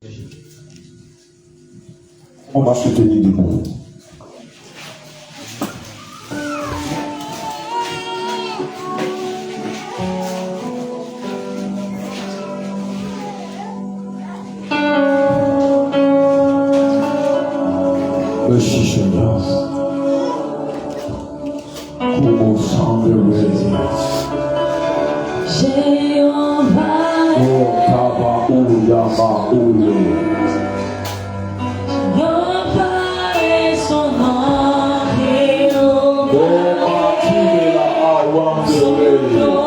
On va se tenir debout. Merci Seigneur. Como semble Jehovah, oh Kaba Uyama Uye. Jehovah est son nom, Jehovah est son nom.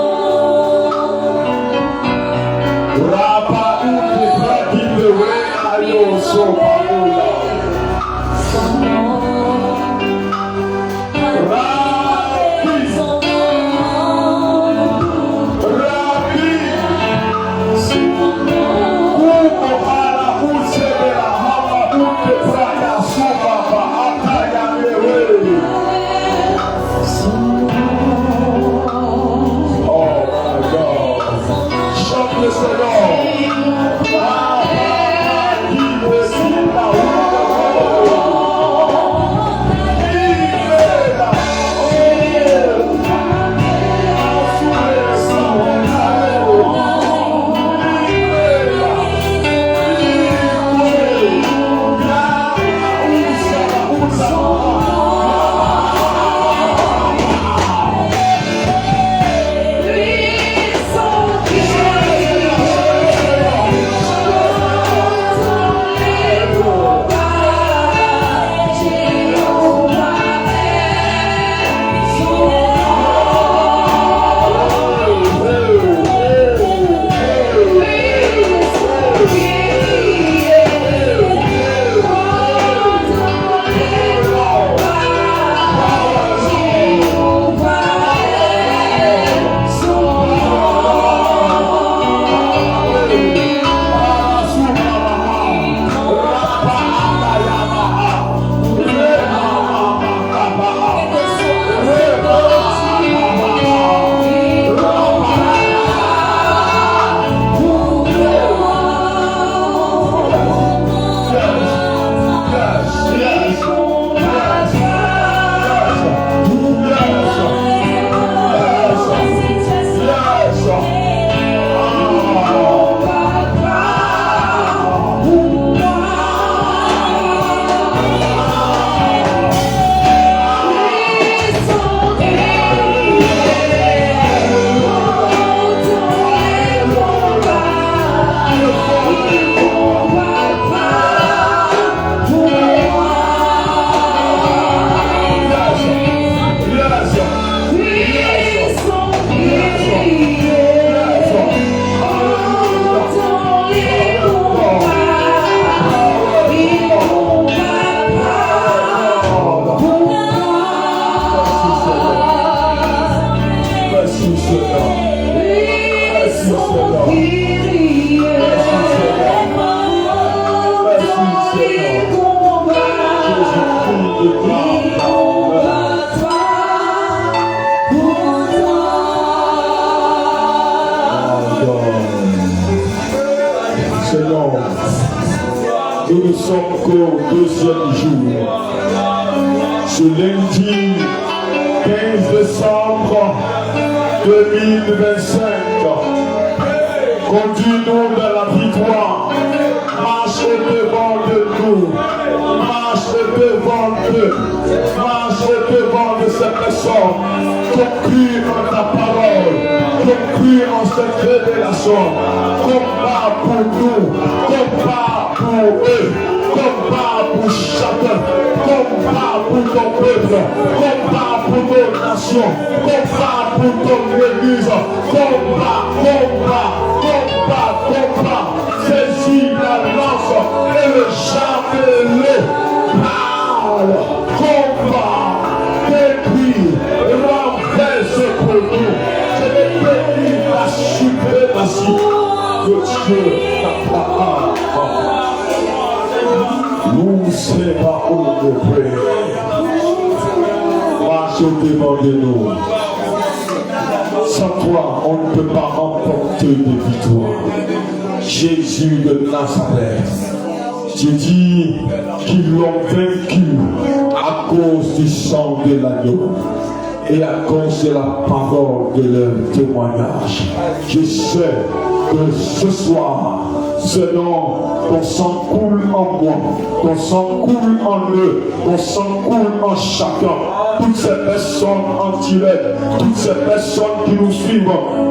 Rapa Uye Prakipe Ayo Sopaula. Son nom, Rapi son nom, Rapi son nom. Umo Ara Usebela Hama Uke Praya Subaba Ataya Mewe. Oh my God. Chante le Seigneur. Seigneur, nous ne sommes qu'au deuxième jour. Ce lundi 15 décembre 2025, conduis-nous dans la victoire. Marche devant de nous, marche devant d'eux, marche devant de ces personnes. Conclue dans ta parole, conclue en cette révélation. Combat pour nous, combat pour eux, combat pour chacun, combat pour ton peuple, combat pour nos nations, combat pour ton église, combat, combat, combat, combat. Saisis la lance et le chapelet. Parle, combat, détruis, renverse pour nous. Je vais bénir la suprématie de Dieu, ta parole. Nous c'est pas où de prier. Marche au devant de nous. Sans toi, on ne peut pas remporter de victoire. Jésus de Nazareth. Tu dis qu'ils l'ont vaincu à cause du sang de l'agneau et à cause de la parole de leur témoignage. Je sais que ce soir, Seigneur, ton sang coule en moi, ton sang coule en eux, ton sang coule en chacun. Toutes ces personnes en direct, toutes ces personnes qui nous suivent,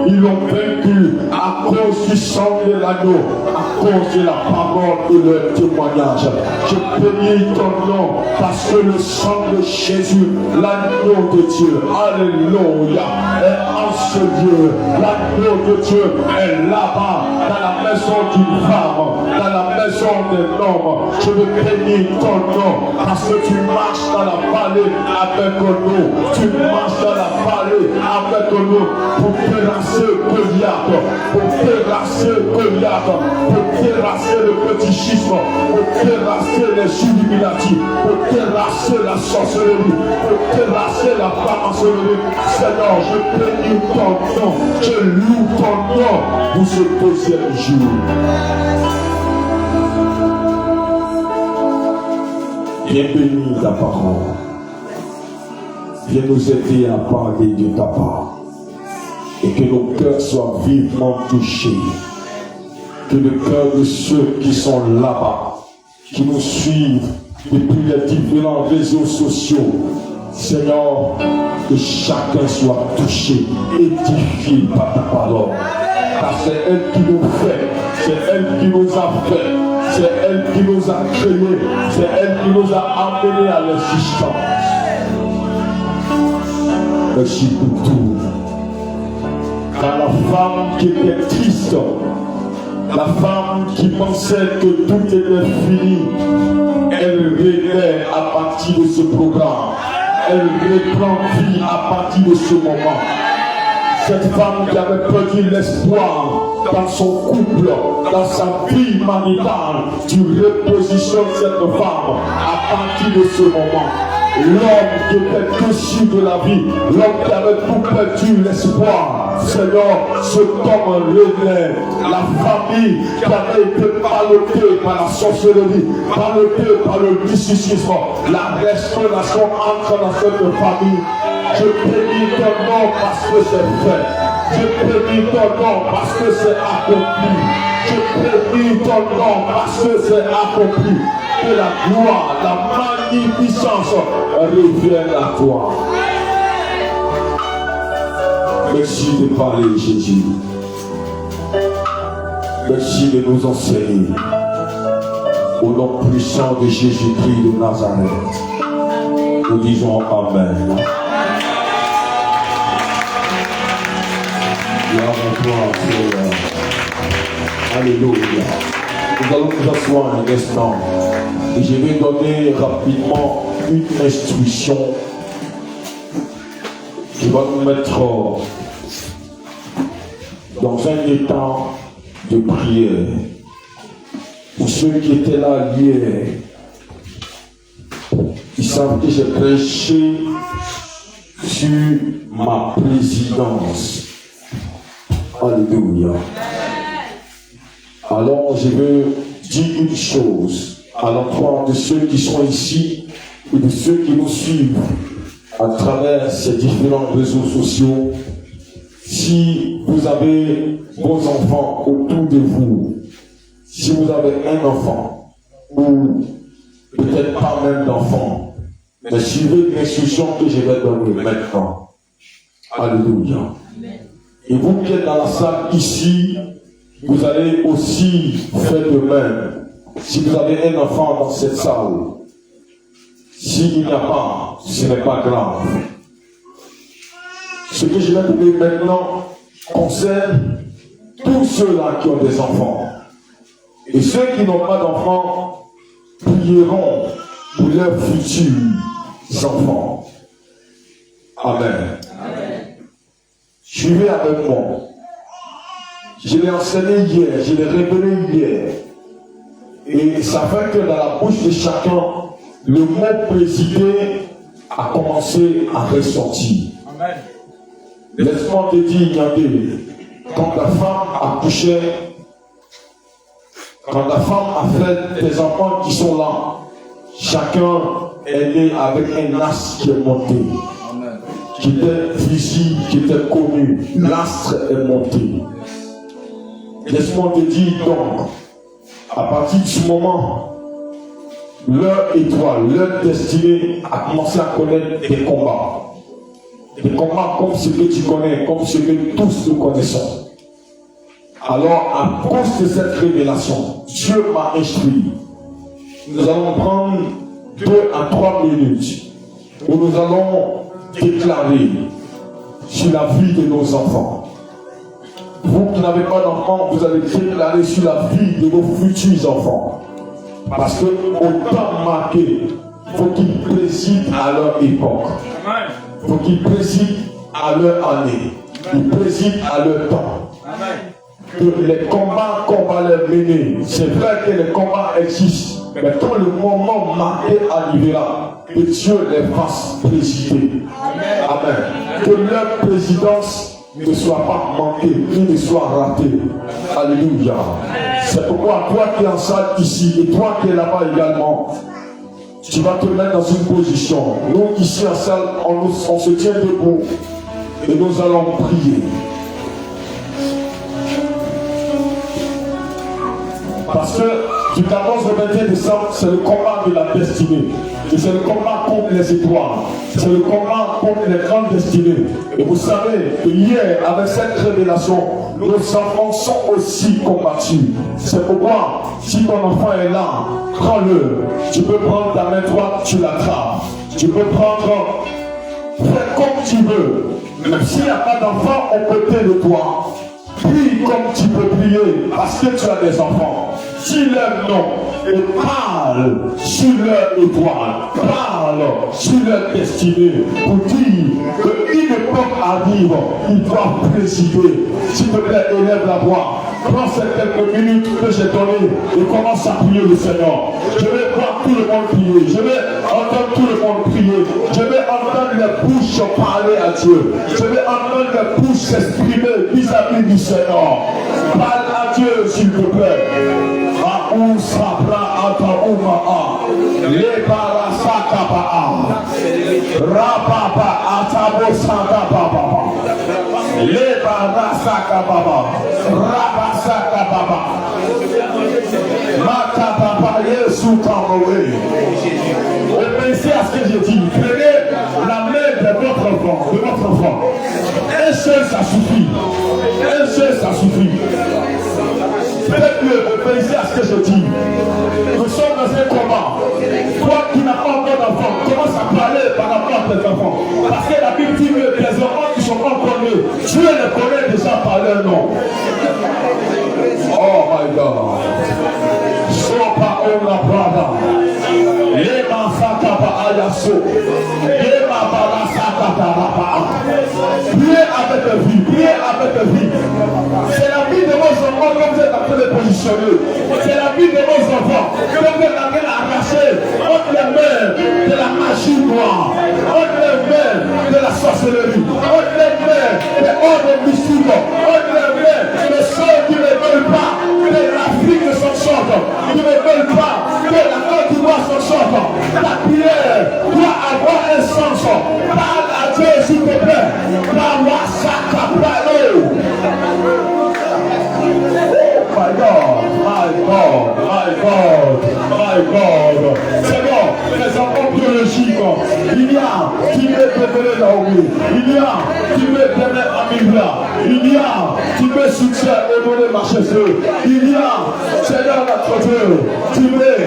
ils l'ont vaincu à cause du sang de l'agneau, à cause de la parole de leur témoignage. Je bénis ton nom parce que le sang de Jésus, l'agneau de Dieu, alléluia, est en ce lieu. L'agneau de Dieu est là-bas, dans la maison d'une femme, dans la maison d'un homme. Je veux bénir ton nom parce que tu marches dans la vallée avec nous. Tu marches dans la vallée avec nous pour terrasser Goliath, pour terrasser Goliath, pour terrasser le fétichisme, pour terrasser les Illuminati, pour terrasser la sorcellerie, pour terrasser la franc-maçonnerie. Seigneur, je bénis ton nom, je loue ton nom pour ce deuxième jour. Viens bénir ta parole. Viens nous aider à parler de ta part. Et que nos cœurs soient vivement touchés. Que le cœur de ceux qui sont là-bas, qui nous suivent depuis les différents réseaux sociaux, Seigneur, que chacun soit touché, édifié par ta parole. Car c'est elle qui nous fait, c'est elle qui nous a fait, c'est elle qui nous a créés, c'est elle qui nous a amenés à l'existence. Merci pour tout. Car la femme qui était triste, la femme qui pensait que tout était fini, elle renaît à partir de ce programme. Elle reprend vie à partir de ce moment. Cette femme qui avait perdu l'espoir dans son couple, dans sa vie maritale, tu repositionnes cette femme à partir de ce moment. L'homme qui était déçu de la vie, l'homme qui avait tout perdu l'espoir, Seigneur, ce homme renaît. La famille qui avait été ballottée par la sorcellerie, ballottée par le mysticisme, la restauration entre dans cette famille. Je bénis ton nom parce que c'est fait. Je bénis ton nom parce que c'est accompli. Je bénis ton nom parce que c'est accompli. Que la gloire, la magnificence revienne à toi. Merci de parler, Jésus. Merci de nous enseigner. Au nom puissant de Jésus-Christ de Nazareth, nous disons Amen. Gloire à toi, Seigneur. Alléluia. Nous allons nous asseoir un instant. Et je vais donner rapidement une instruction qui va nous mettre dans un état de prière. Pour ceux qui étaient là hier, ils savent que j'ai prêché sur ma présidence. Alléluia. Alors je veux dire une chose à l'endroit de ceux qui sont ici et de ceux qui nous suivent à travers ces différents réseaux sociaux. Si vous avez vos enfants autour de vous, si vous avez un enfant ou peut-être pas même d'enfant, mais suivez l'instruction que je vais donner maintenant. Alléluia. Et vous qui êtes dans la salle ici, vous allez aussi faire de même. Si vous avez un enfant dans cette salle, s'il n'y a pas, ce n'est pas grave. Ce que je vais vous dire maintenant concerne tous ceux-là qui ont des enfants. Et ceux qui n'ont pas d'enfants prieront pour leurs futurs enfants. Amen. Suivez avec moi. Je l'ai enseigné hier, je l'ai révélé hier. Et ça fait que dans la bouche de chacun, le mot présider a commencé à ressortir. Amen. Laisse-moi te dire, Yandé, quand la femme accouchait, Quand la femme a fait des enfants qui sont là, chacun est né avec un as qui est monté, qui était visible, qui était connu. L'astre est monté. Laisse-moi te dire donc, à partir de ce moment, leur étoile, leur destinée a commencé à connaître des combats. Des combats comme ce que tu connais, comme ce que tous nous connaissons. Alors, à cause de cette révélation, Dieu m'a instruit. Nous allons prendre 2 à 3 minutes où nous allons déclarer sur la vie de nos enfants. Vous qui n'avez pas d'enfants, vous allez déclarer sur la vie de vos futurs enfants. Parce que au temps marqué, il faut qu'ils président à leur époque. Il faut qu'ils président à leur année. Ils président à leur temps. Que les combats qu'on va leur mener, c'est vrai que les combats existent, mais quand le moment marqué arrivera, que Dieu les fasse présider. Amen. Que leur présidence ne soit pas manquée, ne soit ratée. Alléluia. C'est pourquoi toi qui es en salle ici et toi qui es là-bas également, tu vas te mettre dans une position. Nous ici en salle, on se tient debout et nous allons prier. Parce que du 14 au 21 décembre, c'est le combat de la destinée. Et c'est le combat contre les étoiles. C'est le combat contre les grandes destinées. Et vous savez que hier, avec cette révélation, nos enfants sont aussi combattus. C'est pourquoi, si ton enfant est là, prends-le. Tu peux prendre ta main droite, tu l'attrapes. Tu peux prendre, fais comme tu veux. Même s'il n'y a pas d'enfant au côté de toi, prie comme tu peux prier parce que tu as des enfants. Dis leur nom et parle sur leur étoile, parle sur leur destinée pour dire qu'une époque arrive, ils doivent présider. S'il te plaît, élève la voix. Prends ces quelques minutes que j'ai données et commence à prier le Seigneur. Je vais voir tout le monde prier. Je vais entendre tout le monde prier. Je vais entendre les bouches parler à Dieu. Je vais entendre les bouches s'exprimer vis-à-vis du Seigneur. Parle à Dieu, s'il te plaît. Aou sabra ataoumaa. Le barasaka baa. Rababa atabo saka baba. Le barasaka baba. Rabasaka baba. Mata baba Yesu Kamoé. Obéissez à ce que je dis. Prenez la main de votre enfant. Un seul ça suffit. Un seul ça suffit. Faites-le, obéissez à ce que je dis. Nous sommes dans un combat. Toi qui n'as pas encore d'enfant, commence à parler par rapport à tes enfants. Parce que la Bible dit que les enfants qui sont encore nés, Dieu les connaît déjà par leur nom. Oh my God. Sopa ona brada. Lema sakaba ayaso. Lema barasaka tarapa. Priez avec la vie. Priez avec la vie. C'est la vie de vos enfants que vous êtes en train de positionner. C'est la vie de vos enfants que vous êtes en train d'arracher entre les mains de la magie noire, entre les mains de la sorcellerie, entre les mains des ordres mystiques, entre les mains de ceux qui ne veulent pas que l'Afrique s'en sorte, qui ne veulent pas que la Côte d'Ivoire s'en sorte. Ta prière doit avoir un sens. Parle à Dieu, s'il te plaît. My God, my God, my God, my God. C'est bon, les enfants biologiques. Il y a qui veut préférer Naomi. Il y a qui veut préférer Amibla. Il y a qui veut soutien et donner marcher sur. Il y a, Seigneur notre Dieu, qui veut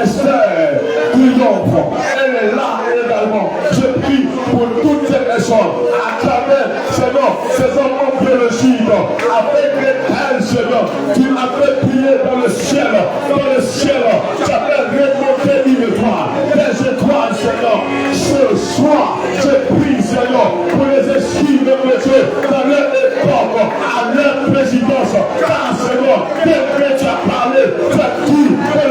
Esther, triomphe. Elle est là également. Je prie pour toutes ces personnes à travers, Seigneur, ces enfants biologiques, avec lesquels, Seigneur, tu as fait prier dans le ciel, tu as fait remonter une étoile, des étoiles, Seigneur. Ce soir, je prie, Seigneur, pour les esprits de Dieu, dans leur époque, à leur présidence, car, Seigneur, dès que tu as parlé, tu as dit que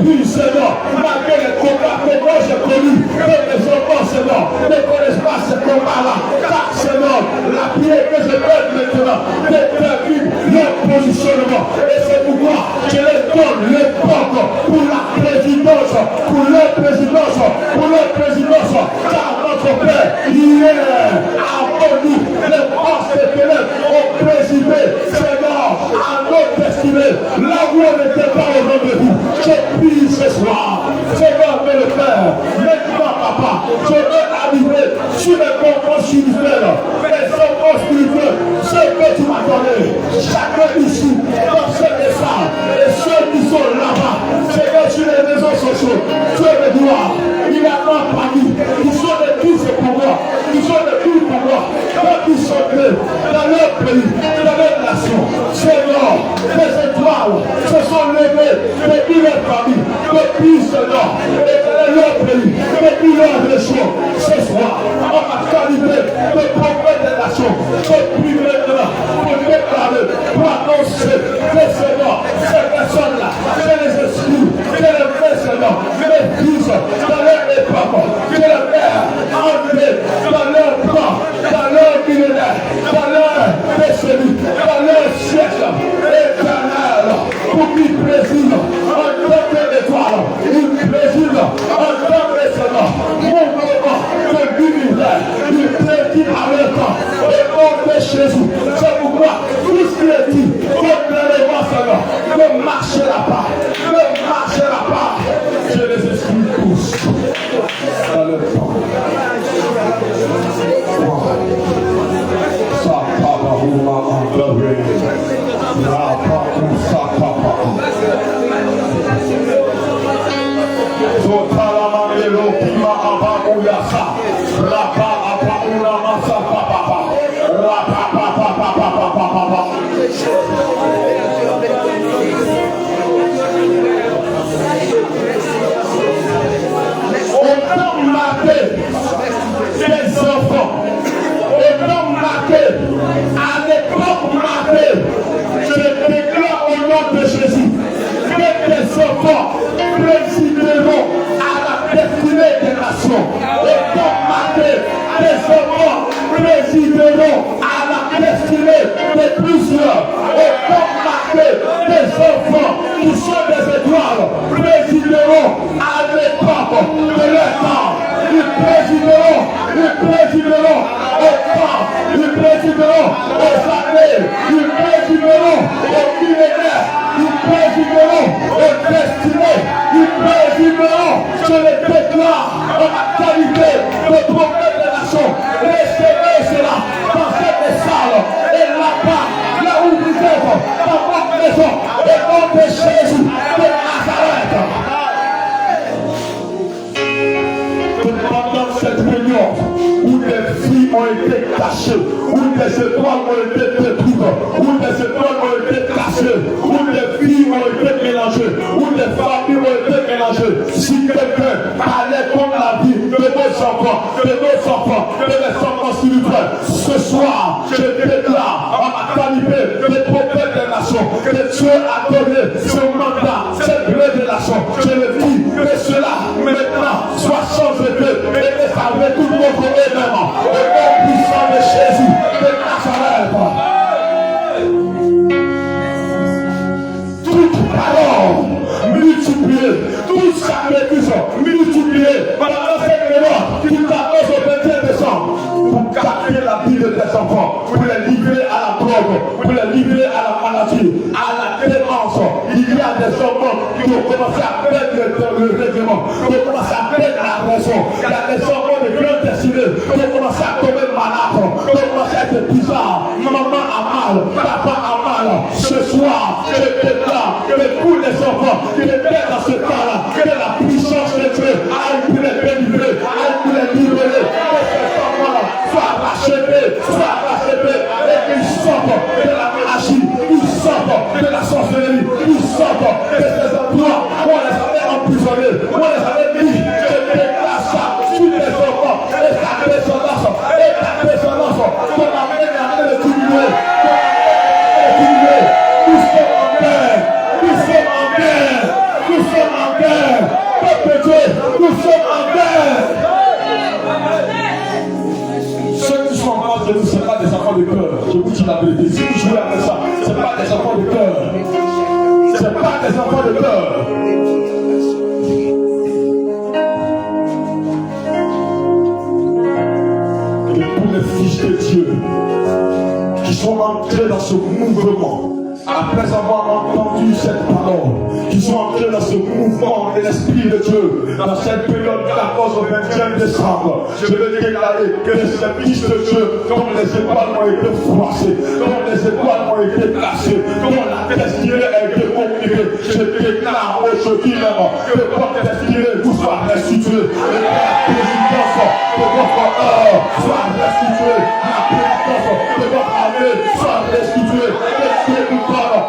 puis, Seigneur, malgré les combats que moi j'ai connus, que mes enfants, Seigneur, ne connaissent pas ces combats-là. Car, Seigneur, la prière que je donne maintenant détermine leur positionnement. Et c'est pourquoi je les donne l'époque pour la présidence, pour leur présidence, pour leur présidence. Car notre Père, hier, avant nous, les forces de ténèbres ont présidé, Seigneur, à notre destinée, là où on n'était pas au rendez-vous. Je prie ce soir, Seigneur, mais le Père, maintenant, Papa, je veux arriver sur les conférences spirituelles, les enfants spirituels, ceux que tu m'as donné, chacun ici, dans cette salle, et ceux qui sont là-bas, Seigneur, sur les réseaux sociaux, tu es le gloire, il y a un parmi, qui sont des fils pour moi, qui sont des filles pour moi, quand ils sont nés dans leur pays, dans leur nation, Seigneur, les étoiles se sont levées depuis leur famille, depuis Seigneur, et dans leur pays, depuis leur région, ce soir, on m'a qualifié de prophète des nations, depuis maintenant, pour déclarer, pour annoncer que Seigneur, ces personnes-là, c'est les esprits, c'est les vrais Seigneur, les fils dans leur époque, que le Père a enlevé dans leur plan, dans leur millénaire, dans leur décennie, dans leur siècle éternel, pour qu'ils président en tant que l'étoile, ils président en tant que Seigneur, mon moment de l'univers, ils président à leur temps, et nom de Jésus, c'est pourquoi tout ce qui est dit, contrairement Seigneur, ne marchera pas, ne marchera pas, je les exprime tous dans le temps. Autant marqué des enfants, autant marqué à l'époque marquée, je déclare au nom de Jésus que des enfants présideront à la destinée des nations. Autant marqué des enfants présideront à la destinée de plusieurs. Autant marqué des enfants qui sont des étoiles présideront à l'époque de leur temps. Ils présideront au temps, ils présideront aux années, ils présideront aux millénaires, ils présideront aux destinées, ils présideront, je les déclare en ma qualité de prophète des nations. Recevez cela dans cette salle et là-bas, là où vous êtes, dans votre maison, au nom de Jésus de Nazareth. Pendant cette réunion où des filles ont été cachées, où des étoiles ont été détruites, où des étoiles ont été cachées, où des filles ont été mélangées, où des familles ont été mélangées. Si quelqu'un allait contre la vie de nos enfants, de mes enfants spirituels, ce soir, je déclare en ma qualité de prophète des nations que Dieu a donné ce mandat, cette révélation. Je le dis que cela maintenant soit changé et que ça retourne notre événement. Au nom puissant de Jésus de Nazareth. Toute parole multipliée, toute sacrifice multiplié pendant cette réunion qui t'annonce au 21 décembre pour capter la vie de tes enfants, pour les livrer à la drogue, pour les livrer à la maladie, à la démence. Il y a des enfants qui ont commencé à perdre le règlement, qui ont commencé à perdre la raison. Il y a des enfants de grande destinée qui ont commencé à tomber malades, qui ont commencé à être bizarres. Maman a mal, papa a mal. Ce soir, je déclare que tous les enfants qui étaient dans ce temps-là, que la puissance de Dieu aille pour les délivrer, aille pour les libérer, que ces enfants-là soient rachetés, et qu'ils sortent de la magie, ils sortent de la sorcellerie, ils sortent de ces endroits où on les avait emprisonnés, où on les avait mis. Je déclare ça sur les enfants et ta descendance, qu'on amène à le diminuer, nous sommes en guerre, nous sommes en guerre, nous sommes en guerre. guerre. Peuple de Dieu, nous sommes en guerre. Ceux qui sont en face de nous, ce ne sont pas des enfants de cœur. Je vous dis la vérité. Si vous jouez avec ça, ce ne sont pas des enfants de cœur. Ce ne sont pas des enfants de cœur. Et tous les fils de Dieu qui sont entrés dans ce mouvement, après avoir entendu cette parole, qui sont entrés dans ce mouvement de l'Esprit de Dieu, dans cette période 14 au 21 décembre, je veux déclarer que ces fils de Dieu, dont les étoiles ont été froissées, dont les étoiles ont été placées, dont la destinée a été communiquée, je déclare aujourd'hui même que votre destinée vous soit restituée, et que la présidence de votre heure soit restituée, la présidence de votre année soit restituée,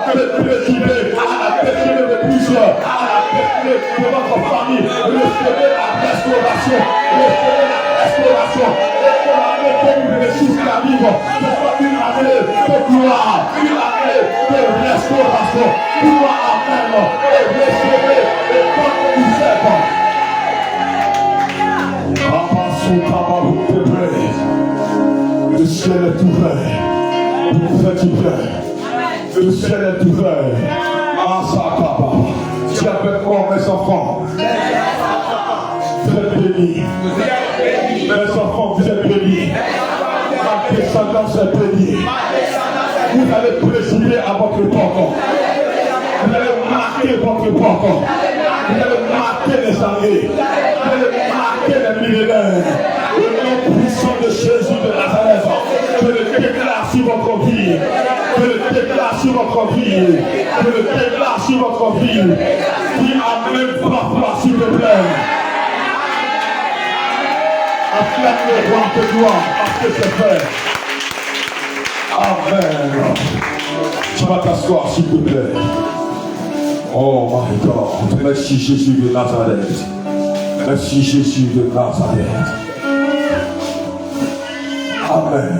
que le président à la destinée de plusieurs, à la destinée de votre famille, recevez la restauration, recevez la restauration, et que l'année 2026 qui arrive, ce soit une année de gloire, une année de restauration, gloire amen, et recevez et quand vous êtes. Le ciel est ouvert, vous faites ouvert. Le ciel est ouvert. Asakaba. Dis avec moi, mes enfants. Vous êtes bénis. Mes enfants, vous êtes bénis. Ma descendance est bénie. Vous allez présider à votre porte. Vous allez marquer votre porte. Vous allez marquer les années. Vous allez marquer les millénaires. Le nom puissant de Jésus de Nazareth. Je le déclare sur votre vie. Je le déclare sur votre vie. Je le déclare sur votre vie. Dis amen parfois, s'il te plaît. Acclame le roi de gloire parce que c'est fait. Amen. Tu vas t'asseoir, s'il te plaît. Oh my God. Merci Jésus de Nazareth. Merci Jésus de Nazareth. Amen.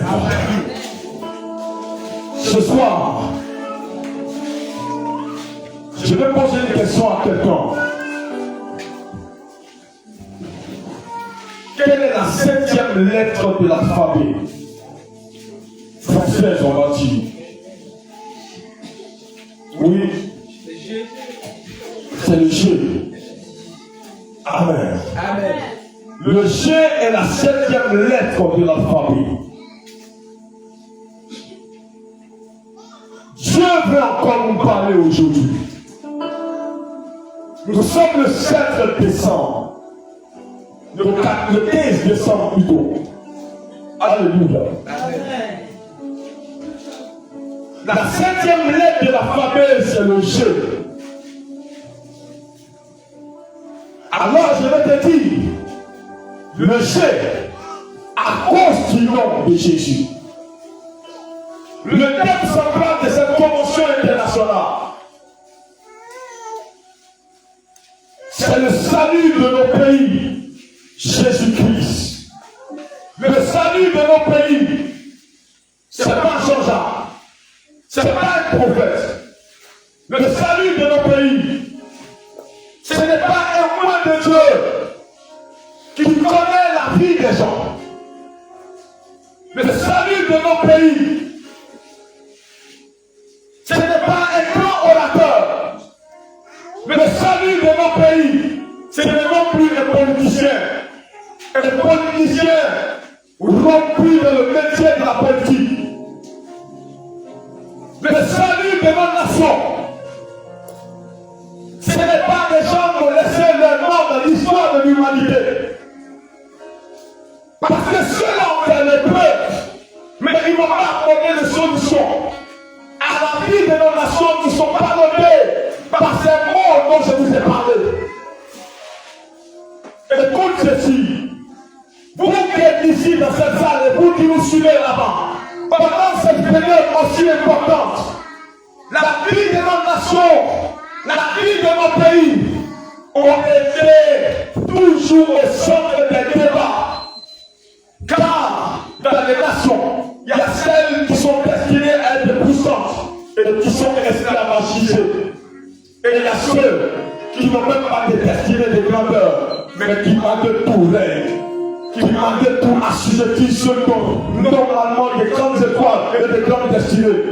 Ce soir, je vais poser une question à quelqu'un. Quelle est la 7e lettre de l'alphabet française, on va dire? Oui. C'est le G. Amen. Amen. Le G est la 7e lettre de l'alphabet. Dieu veut encore nous parler aujourd'hui. Nous sommes le 7 décembre. Le 15 décembre plutôt. Alléluia. Amen. La 7e lettre de l'alphabet, c'est le G. Alors je vais te dire, le G, à cause du nom de Jésus. Le thème central de cette convention internationale, c'est le salut de nos pays, Jésus-Christ. Le salut de nos pays, c'est pas Jean-Jacques, c'est pas un prophète. Le salut de nos pays, ce n'est pas un moine de Dieu qui connaît la vie des gens. Le salut de nos pays, ce n'est pas un grand orateur. Le salut de nos pays, ce n'est non plus un politicien. Un politicien rompu dans le métier de la politique. Le salut de nos nations, ce n'est pas des gens qui ont laissé leur nom dans l'histoire de l'humanité. Parce que ceux-là ont fait les preuves, mais ils n'ont pas apporté de solution à la vie de nos nations qui ne sont pas notées par ces mots dont je vous ai parlé. Écoute ceci. Vous qui êtes ici dans cette salle et vous qui nous suivez là-bas, pendant cette période aussi importante, la vie de nos nations, la vie de nos pays ont été toujours au centre des débats. Car dans les nations, il y a celles qui sont destinées à être puissantes et qui sont esclavagisées. Et il y a ceux qui qui n'ont même pas de destinée de grandeur, mais qui malgré tout règnent, qui malgré tout assujettissent ceux qui ont normalement des grandes étoiles et des grandes destinées.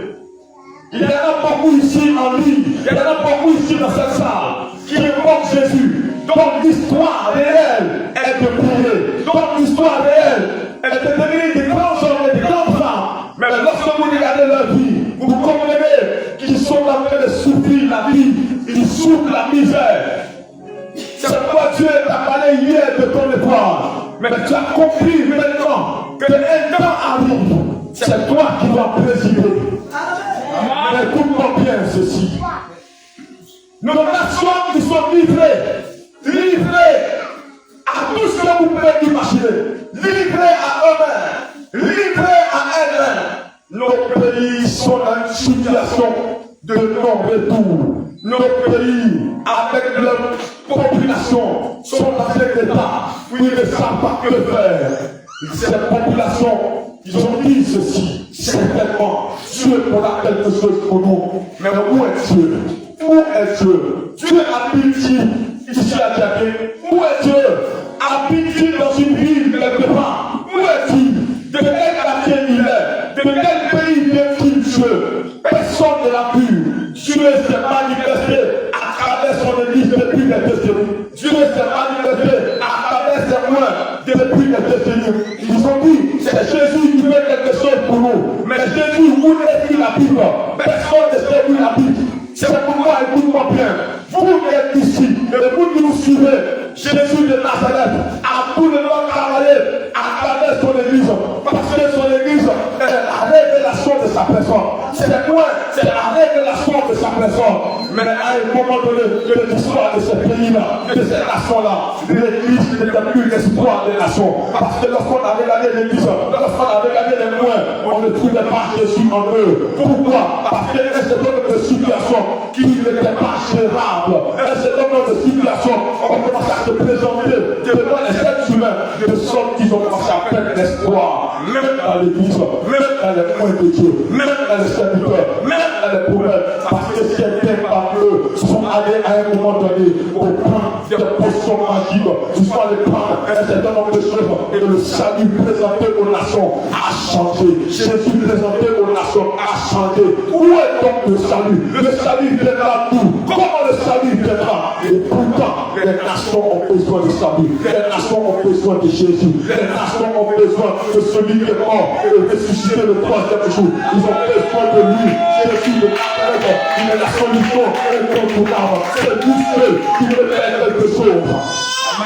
Il y en a beaucoup ici en ligne, il y en a beaucoup ici dans cette salle qui évoquent Jésus, dont l'histoire réelle est de prier, dont l'histoire réelle est de devenir des grands hommes et des grandes femmes. Mais lorsque vous regardez leur vie, vous comprenez qu'ils sont en train de souffrir la vie, ils souffrent la misère. C'est pourquoi Dieu t'a parlé hier de ton espoir. Mais tu as compris maintenant que un temps arrive, c'est toi qui dois présider. Mais écoute-moi bien ceci. Nos nations qui sont livrées à tout ce que vous pouvez imaginer, livrées à eux-mêmes, livrées à elles-mêmes. Nos pays sont dans une situation de non-retour. Nos pays, avec leur population, sont dans cet état où ils ne savent pas que faire. Cette population, ils ont dit ceci, certainement, Dieu pourra quelque chose pour nous. Mais où est Dieu? Où est Dieu? Dieu habite ici à Diaké. Où est Dieu? Habite dans une ville quelque part. Où est-il? De quel quartier il est? De quel pays vient-il Dieu? Personne ne l'a vu. Dieu s'est manifesté à travers son église depuis des décennies. Dieu s'est manifesté à travers ses moyens depuis des décennies. Ils ont dit, c'est Jésus qui fait quelque chose pour nous. Mais Jésus, où est-il habite? Personne ne sait où il habite. C'est pourquoi, écoute-moi bien, vous qui êtes ici, et vous qui nous suivez, Jésus de Nazareth a tout le monde travaillé à travers son église, parce que son église est la révélation de sa personne. C'est quoi? C'est la révélation de sa personne. Mais à un moment donné de l'histoire de ce pays-là, de cette nation-là, l'église n'était plus l'espoir des nations. Parce que lorsqu'on a regardé l'église, lorsqu'on a regardé les moyens, on ne trouvait pas Jésus en eux. Pourquoi? Parce qu'il y a un certain nombre de situations qui n'étaient pas gérables. Un certain nombre de situations, on commence à se présenter devant les êtres humains de sorte qu'ils ont commencé à perdre l'espoir. Même dans l'église, même dans les moyens de Dieu, même dans les serviteurs, même dans les prophètes, parce que certains parmi eux sont allés à un moment donné au point des potions magiques. Ils sont allés prendre un certain nombre de choses et le salut présenté aux nations a changé. Jésus présenté aux nations a changé. Où est donc le salut? Le salut viendra d'où? Comment le salut viendra? Et pourtant, les nations ont besoin de salut. Les nations ont besoin de Jésus. Les nations ont besoin de celui qui est mort et de ressusciter le troisième jour. Ils ont besoin de lui. Jésus de Nazareth, il est la solution incontournable. C'est lui seul qui peut faire quelque chose.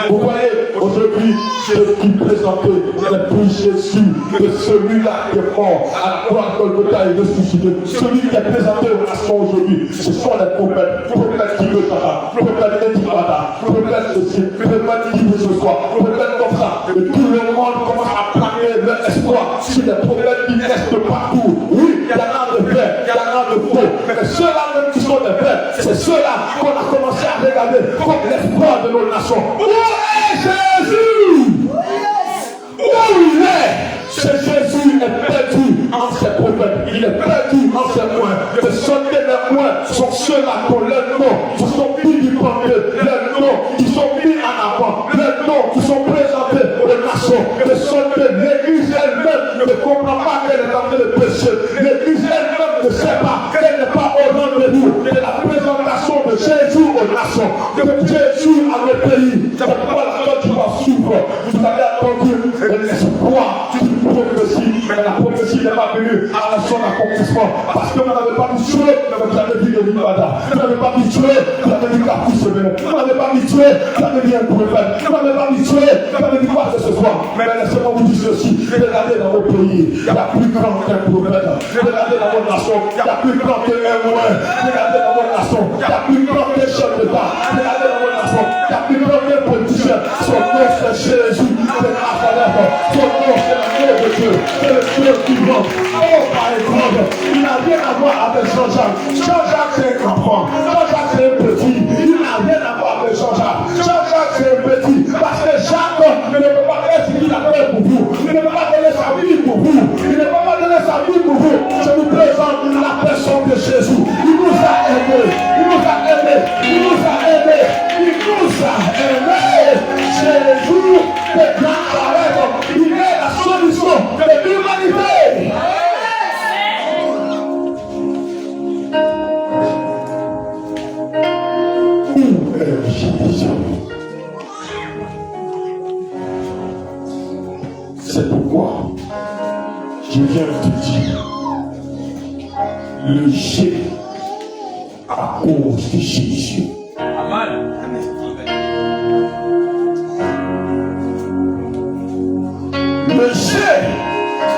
Vous voyez, aujourd'hui, Jésus présenté n'est plus Jésus que celui-là qui est mort à la croix de Golgotha et ressuscité. Celui qui est présenté aux nations aujourd'hui, ce sont les prophètes. Prophètes qui veulent ça, prophètes Edibada, prophètes ceci, prophètes qui veut ce soir, prophètes comme ça. Et tout le monde commence à planer leur espoir sur les prophètes qui restent partout. Oui, il y en a de vrais, il y en a de faux. Mais ceux-là même qui sont de vrais, c'est ceux-là qu'on a commencé à regarder comme l'espoir de nos nations. Où est Jésus? Où il est? Ce Jésus est perdu en ses prophètes. Il est perdu en ses moyens. De sonner les moyens sont ceux-là dont leurs noms qui sont mis du premier, leurs noms qui sont mis en avant, leurs noms qui sont présentés aux nations. De sonner l'église elle-même ne comprend pas qu'elle est en train de pécher. L'église elle-même ne sait pas qu'elle n'est pas au rendez-vous de la présentation de Jésus aux nations, de Jésus à nos pays. C'est pourquoi la foi qui va suivre. Vous avez entendu l'espoir d'une prophétie, mais la prophétie n'est pas venue à son accomplissement parce que vous n'avez pas vu tuer, vous avez vu de l'Ibada. Vous n'avez pas vu tuer, vous avez vu Capri Semaine. Vous n'avez pas vu tuer, vous avez vu un prophète. Vous n'avez pas vu tuer, vous avez vu quoi que ce soit. Mais laissez-moi vous dire ceci, regardez dans vos pays, il y a plus grand qu'un prophète. Regardez dans votre nation, il y a plus grand qu'un moyen. Regardez dans votre nation, il y a plus grand qu'un chef d'État. Regardez dans votre nation, il y a plus grand qu'un politicien. Son nom c'est Jésus de Nazareth. Son nom c'est la main de Dieu. C'est le Dieu qui vend. Oh par exemple, il n'a rien à voir avec Jean-Jacques. Jean-Jacques c'est un enfant. Jean-Jacques c'est un petit. Il n'a rien à voir avec Jean-Jacques. Jean-Jacques c'est un petit. Parce que Jacques ne peut pas faire ce qu'il a fait pour vous. Il ne peut pas donner sa vie pour vous. Il ne peut pas donner sa vie pour vous. Je vous présente la personne de Jésus. Il nous a aimés. Il nous a aimés. Il nous a aimés. Mais Jésus déclare, il est la solution de l'humanité. Où est Jésus? C'est pourquoi je viens te dire, le G à cause de Jésus. Amen. Le G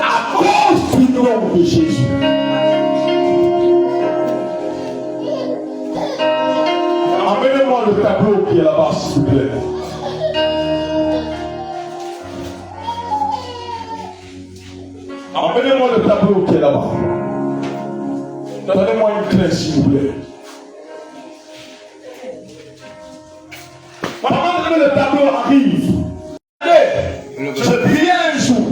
à cause du nom de Jésus. Emmenez-moi le tableau qui est là-bas, s'il vous plaît. Emmenez-moi le tableau qui est là-bas. Donnez-moi une clé, s'il vous plaît. Pendant que le tableau arrive, je priais un jour,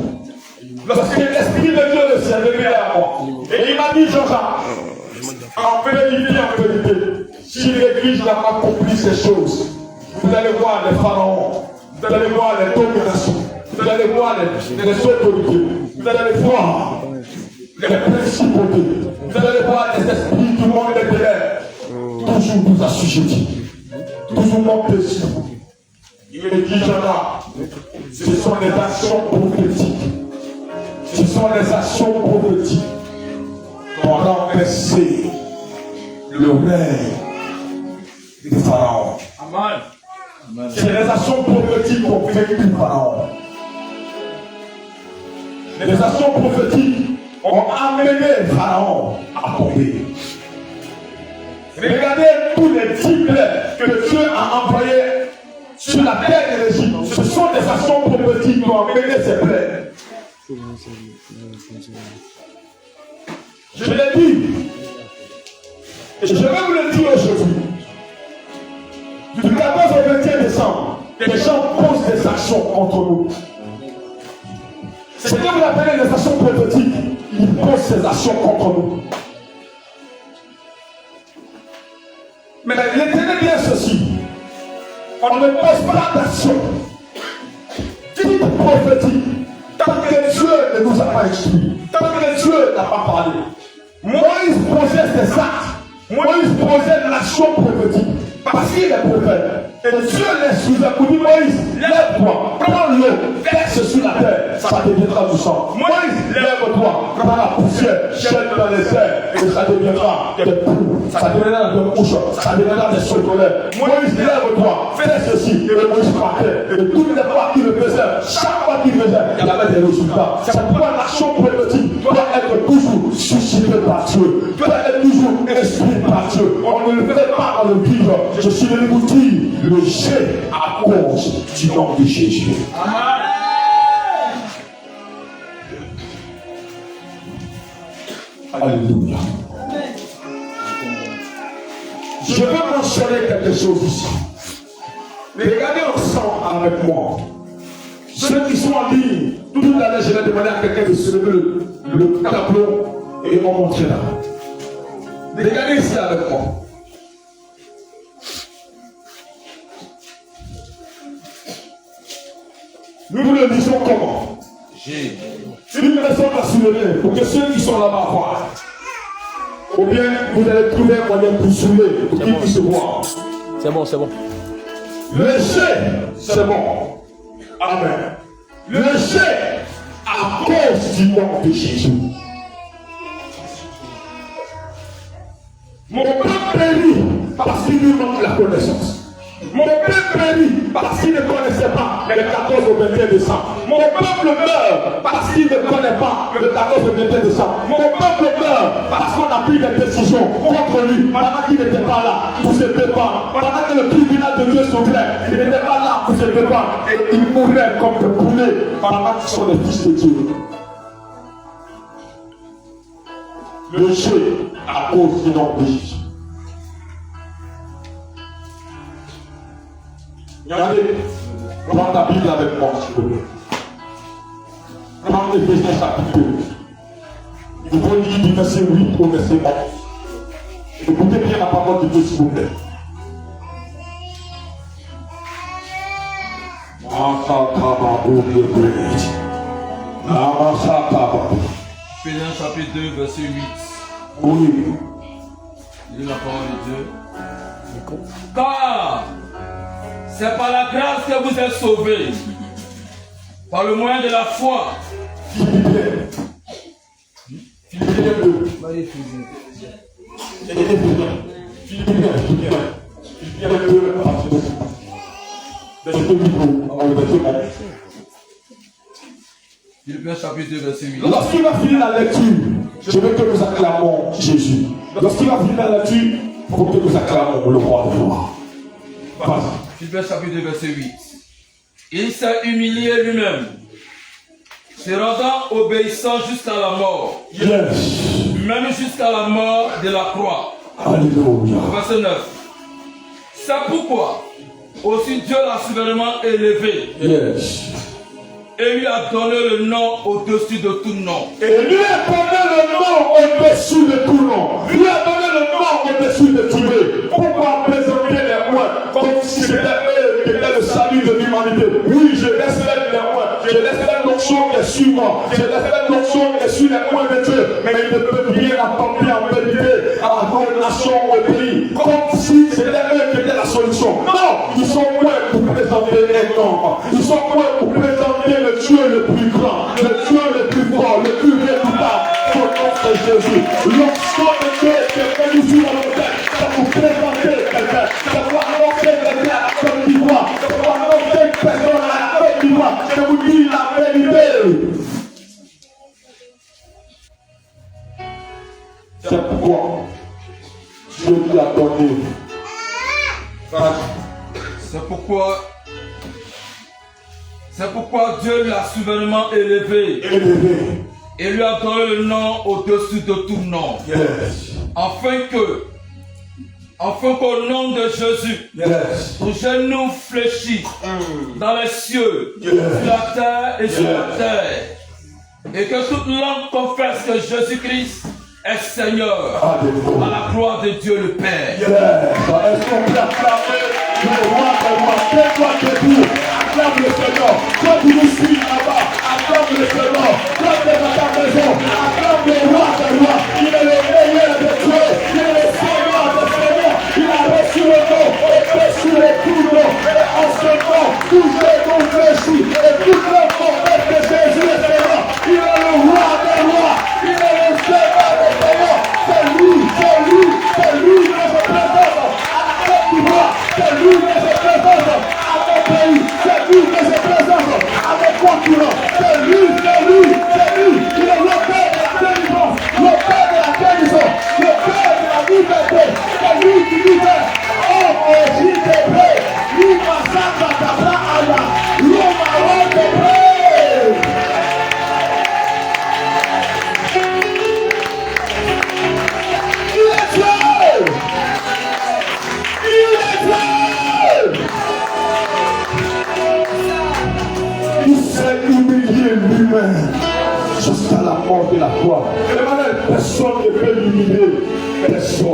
lorsque l'Esprit de Dieu le s'est révélé à moi. Et il m'a dit, Jean-Jacques, en vérité, si l'Église n'a pas compris ces choses, vous allez voir les pharaons, vous allez voir les dominations, vous allez voir les autorités, vous allez voir les principautés, vous allez voir les esprits du monde des ténèbres, toujours vous assujettis, toujours mon plaisir. Il dit, ce sont les actions prophétiques. Ce sont les actions prophétiques qui ont renversé le règne des pharaons. Amen. C'est les actions prophétiques qui ont vaincu le pharaon. Les actions prophétiques ont amené le pharaon à tomber. Regardez tous les 10 plaies que Dieu a envoyées sur la terre de l'Égypte. Ce sont des actions prophétiques qui ont amené ces plaies. Je l'ai dit, et je vais vous le dire aujourd'hui. Du 14 au 21 décembre, les gens posent des actions contre nous. C'est ce que vous appelez les actions prophétiques. Ils posent ces actions contre nous. Mais l'Éternel dit ceci. On ne pose pas d'action dites prophétique tant que Dieu ne nous a pas instruit, tant que Dieu n'a pas parlé. Moïse posait ses actes, Moïse posait l'action prophétique parce qu'il est prophète. Et Dieu l'instruisait pour dire Moïse, lève-toi, prends l'eau, verse sur la terre, ça deviendra du sang. Moïse, lève-toi, prends la poussière, jette dans les airs, et ça deviendra des poules, ça deviendra des mouches, ça deviendra des sauterelles. Moïse, lève-toi, fais ceci, et Moïse partait. Et toutes les fois qu'il le faisait, chaque fois qu'il faisait, il y avait des résultats. C'est pourquoi l'action prophétique doit être toujours suscitée par Dieu, doit être toujours inspirée par Dieu. On ne le fait pas dans le vivre. Je suis venu vous dire, le G à cause du nom de Jésus. Alléluia. Je veux mentionner quelque chose ici. Regardez ensemble avec moi. Ceux qui sont en ligne, toute l'année, je vais demander à quelqu'un de se lever le tableau et m'en montrer là. Regardez ici avec moi. Nous vous le disons comment? Une personne va soulever pour que ceux qui sont là-bas voient. Ou bien vous allez trouver un moyen pour soulever pour qu'ils puissent voir. C'est bon, c'est bon. Le G, c'est bon. Amen. Le G à cause du nom de Jésus. Mon peuple périt parce qu'il lui manque la connaissance. Mon peuple périt parce qu'il ne connaissait pas le 14 au 21 décembre. Mon peuple meurt parce qu'il ne connaît pas le 14 au 21 décembre. Mon peuple meurt parce qu'on a pris des décisions contre lui pendant qu'il n'était pas là pour se défendre. Pendant que le tribunal de Dieu s'ouvrait, il n'était pas là pour se défendre. Et il mourait comme des poulets pendant qu'ils sont les fils de Dieu. Le jeu à cause du nom de Jésus. Regardez, prends ta Bible avec moi, s'il vous plaît. Prends Éphésiens chapitre 2. Il faut lire du verset 8 au verset 11. Écoutez bien la parole de Dieu, s'il vous plaît. Ephésiens chapitre 2, verset 8. Oui. Lis la parole de Dieu. Car c'est par la grâce que vous êtes sauvés, par le moyen de la foi. Philippiens chapitre 2, verset 8. Lorsqu'il va finir la lecture, je veux que nous acclamons Jésus. Lorsqu'il va finir la lecture, il faut que nous acclamons le roi de roi. Philippiens chapitre 2, verset 8. Il s'est humilié lui-même, se rendant obéissant jusqu'à la mort, Yes. même jusqu'à la mort de la croix. Alléluia. Verset 9. C'est pourquoi aussi Dieu l'a souverainement élevé Yes. et lui a donné le nom au-dessus de tout nom. Et lui a donné le nom au-dessus de tout nom. Lui a donné le nom au-dessus de tout nom. Pourquoi présenter les moines comme si c'était eux qui étaient le salut de l'humanité? Oui, je laisse les moines. Je laisse la notion qui est sur moi. Je laisse la notion qui est sur les moines de Dieu. Mais ils ne peuvent rien accomplir en vérité à la condamnation au pays. Comme si c'était eux qui étaient la solution. Non, ils sont moins pour présenter un homme. Ils sont moins pour présenter le Dieu le plus grand, le Dieu le plus fort, le plus redoutable. Son nom c'est Jésus. Lorsqu'on était quelqu'un ici dans le tête, ça vous présenter quelqu'un. Ça vous annoncer quelqu'un à la Côte d'Ivoire. Ça vous annoncer personne à la Côte d'Ivoire. Je vous dis la vérité. C'est pourquoi Dieu lui a donné. C'est pourquoi Dieu l'a souverainement élevé et lui a donné le nom au-dessus de tout nom. Yes. Afin qu'au nom de Jésus, Yes. nos genoux fléchissent dans les cieux, Yes. sur la terre et sur la terre. Et que toute langue confesse que Jésus-Christ est Seigneur, Alléluia. à la gloire de Dieu le Père. Yes. Est-ce qu'on peut acclamer le roi des rois? Fais-toi debout. Acclame le Seigneur. Toi qui nous suis là-bas, acclame le Seigneur. Toi qui es dans ta maison, acclame le roi des rois. Il est le meilleur des dieux. Il est le Seigneur des seigneurs. Il a reçu le nom au-dessus de tout nom. Et en ce nom, tout genou fléchit. Et tout le monde confesse que Jésus est Seigneur. Il est le roi des rois. Il est le Seigneur des seigneurs. C'est lui que je présente à la Côte d'Ivoire. C'est lui que je présente à mon pays. C'est lui que je présente à mes concurrents. C'est lui. Il est le père de la délivrance, le père de la guérison, le père de la liberté. C'est lui qui libère. Oh, Jésus te plaît. Lui massacre ta bras à la. L'homme te plaît. Il est Dieu. Il s'est humilié lui-même jusqu'à la mort de la croix. Personne ne peut l'humilier. Personne.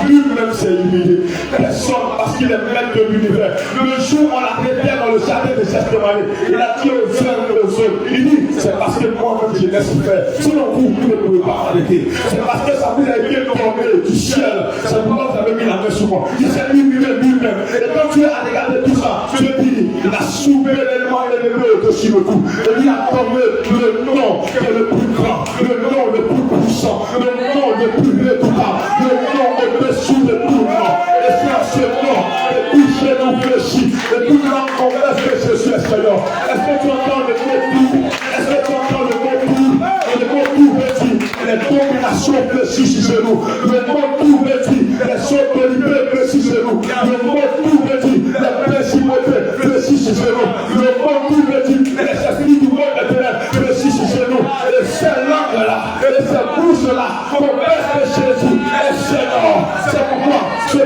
Lui-même s'est humilié. Personne, parce qu'il est maître de l'univers. Le jour où on l'a révélé dans le jardin de Gethsémani, il a dit aux hommes et aux autres, il dit, c'est parce que moi-même je laisse faire. Sinon vous ne pouvez pas arrêter. C'est parce que ça vous a été tombé du ciel. C'est pourquoi vous avez mis la main sur moi. Il s'est humilié lui-même. Et quand tu as regardé tout ça, tu te dis, il a souverainement élevé au-dessus de tout. Et il a donné le nom qui est le plus grand, le nom le plus puissant, le nom le plus redoutable, le nom au-dessus de tout nom. Et c'est à ce nom que tout genou fléchit, et tout langue confesse que Jésus est Seigneur. Est-ce que tu entends le mot tout? Est-ce que tu entends le mot tout? Et le mot tout veut dire les dominations fléchissent sur nous. Le mot tout veut dire les autorités fléchissent sur nous. Le mot tout veut dire les principautés fléchissent sur nous. Le mot tout veut dire les esprits du monde éternel fléchissent sur nous. Et ces langues-là, et ces bouches-là, confessent que Jésus est Seigneur. C'est pourquoi ce 14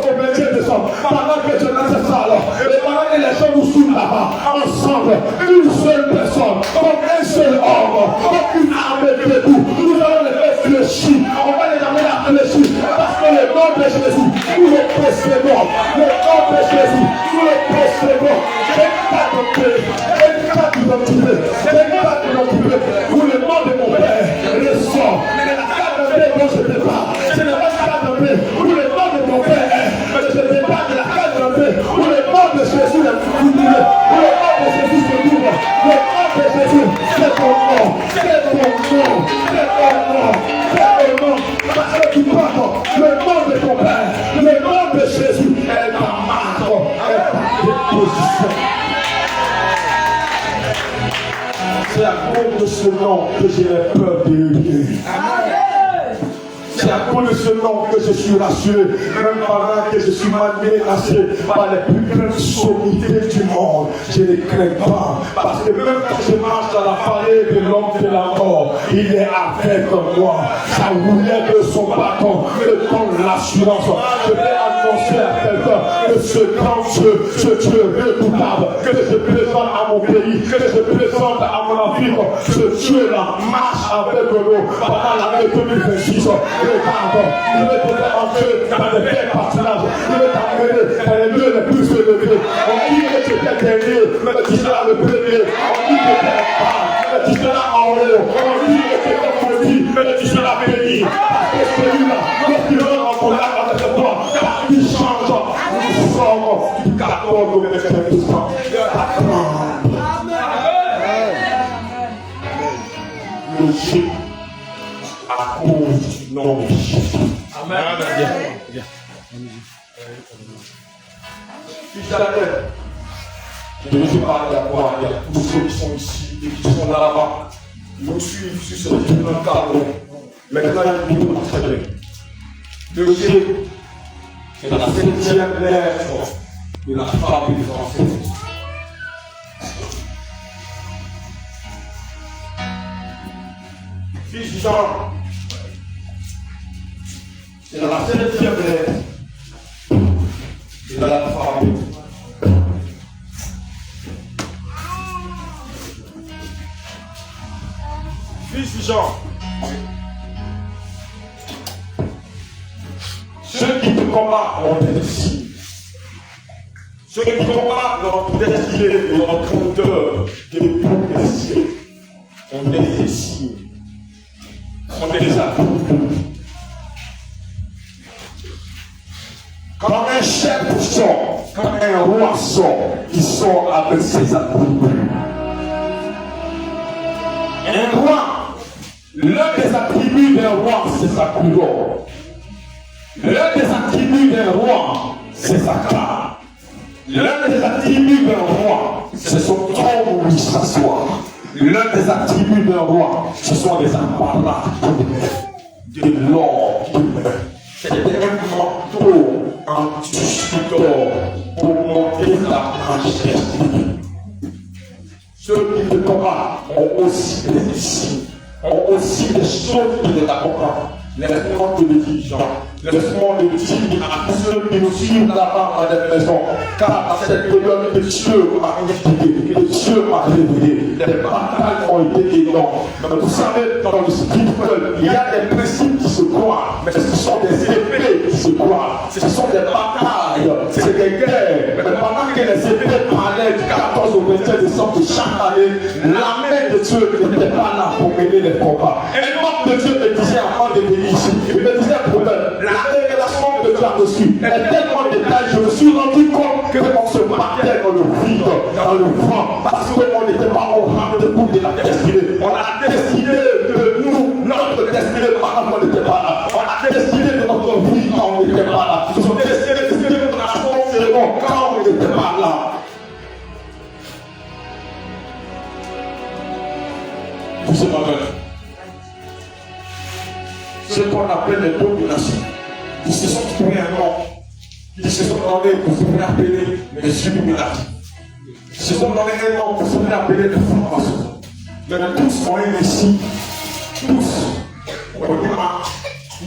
au 21 décembre, pendant que je laisse ça alors, et pendant que les gens nous suivent là-bas, ensemble, une seule personne, comme un seul homme, comme une armée de debout, nous allons les faire fléchir. On va les amener à fléchir, parce que le nom de Jésus, nous le possédons. Le nom de Jésus, nous le possédons. où le nom de mon Père ressort. Mais la carte d'identité dont je te parle, ce n'est pas la carte d'identité où le nom de mon Père est, mais je te parle de la carte d'identité où le nom de Jésus est fourni, où le nom de Jésus se trouve. Le nom de Jésus, c'est ton nom, c'est ton nom, c'est ton nom, c'est ton nom. Parce que tu portes le nom de ton Père, le nom de Jésus est ta marque, est ta déposition. C'est à cause de ce nom que j'ai peur de lui. C'est à cause de ce nom que je suis rassuré, même pendant que je suis mal menacé par les plus grandes sommités du monde. Je ne crains pas, parce que même quand je marche dans la vallée de l'homme de la mort, il est avec moi. Sa roulette de son bâton me donne l'assurance. Je vais annoncer à quelqu'un que ce grand Dieu, ce Dieu redoutable, que je présente à mon pays, que je présente à mon Afrique, ce Dieu-là marche avec nous pendant l'année 2026. Regarde, il veut te faire entrer dans les belles pâturages, il veut t'amener dans les lieux les plus élevés. On dit que tu es dernier, mais tu seras le premier. On dit que tu es femme, mais tu seras en haut. On dit que tu es maudit, mais tu seras béni. Parce que celui-là, lorsqu'il rentre en contact avec toi, il change. Nous sommes du 14 au 25 décembre. Logique à cause du nom de Jésus. Amen. Je ne sais pas à quoi il y a tous ceux qui sont ici et qui sont là-bas. Ils nous suivent sur ce cadre. Maintenant, il y a une très bien. Le G, c'est la 7e lettre de la fable des Français. Fils Jean, c'est la 7e lettre de l'alphabet. Fils Jean, ceux qui te combattent ont des signes. Ceux qui combattent leur destinée et leur grandeur des progressiers ont des signes. On est des atouts. Quand un chef sort, quand un roi sort, il sort avec ses atouts. Un roi, l'un des attributs d'un roi, c'est sa couleur. L'un des attributs d'un roi, c'est sa carte. L'un des attributs d'un roi, c'est son trône où il s'assoit. L'un des attributs d'un roi, ce sont des apparats de l'or qui meurt. C'est un manteau en tissu d'or pour montrer la richesse. Ceux qui te combattent ont aussi des signes, ont aussi des choses qui les accompagnent. Laisse-moi te le dire, Jean. Laisse-moi le dire à ceux qui nous suivent là-bas à la maison. Car à cette période que Dieu m'a indiqué, que Dieu m'a révélé, les batailles ont été énormes. Mais vous savez, dans le spirituel, il y a des principes qui se croient, mais ce sont des épées qui se croient. Ce sont des batailles, c'est des guerres. Mais pendant que les épées parlaient du 14 au 21 décembre de chaque année, la main de Dieu n'était pas là pour mener les combats. Et l'homme de Dieu me disait avant de venir ici, il me disait la révélation de Dieu dessus est tellement détaillée, je me suis rendu compte qu'on se battait dans le vide, dans le vent, parce qu'on n'était pas au rendez-vous de la destinée. On a décidé de nous, notre destinée, pendant qu'on n'était pas là. On a décidé de notre vie quand on n'était pas là. Nous avons décidé de notre nation quand on n'était pas là. Vous savez, ce qu'on appelle les dominations. Ils se sont trouvés un nom. Ils se sont donnés pour se faire appeler les Illuminati. Ils se sont donnés un nom pour se faire appeler les francs-maçons. Mais tous ont un ici. Tous.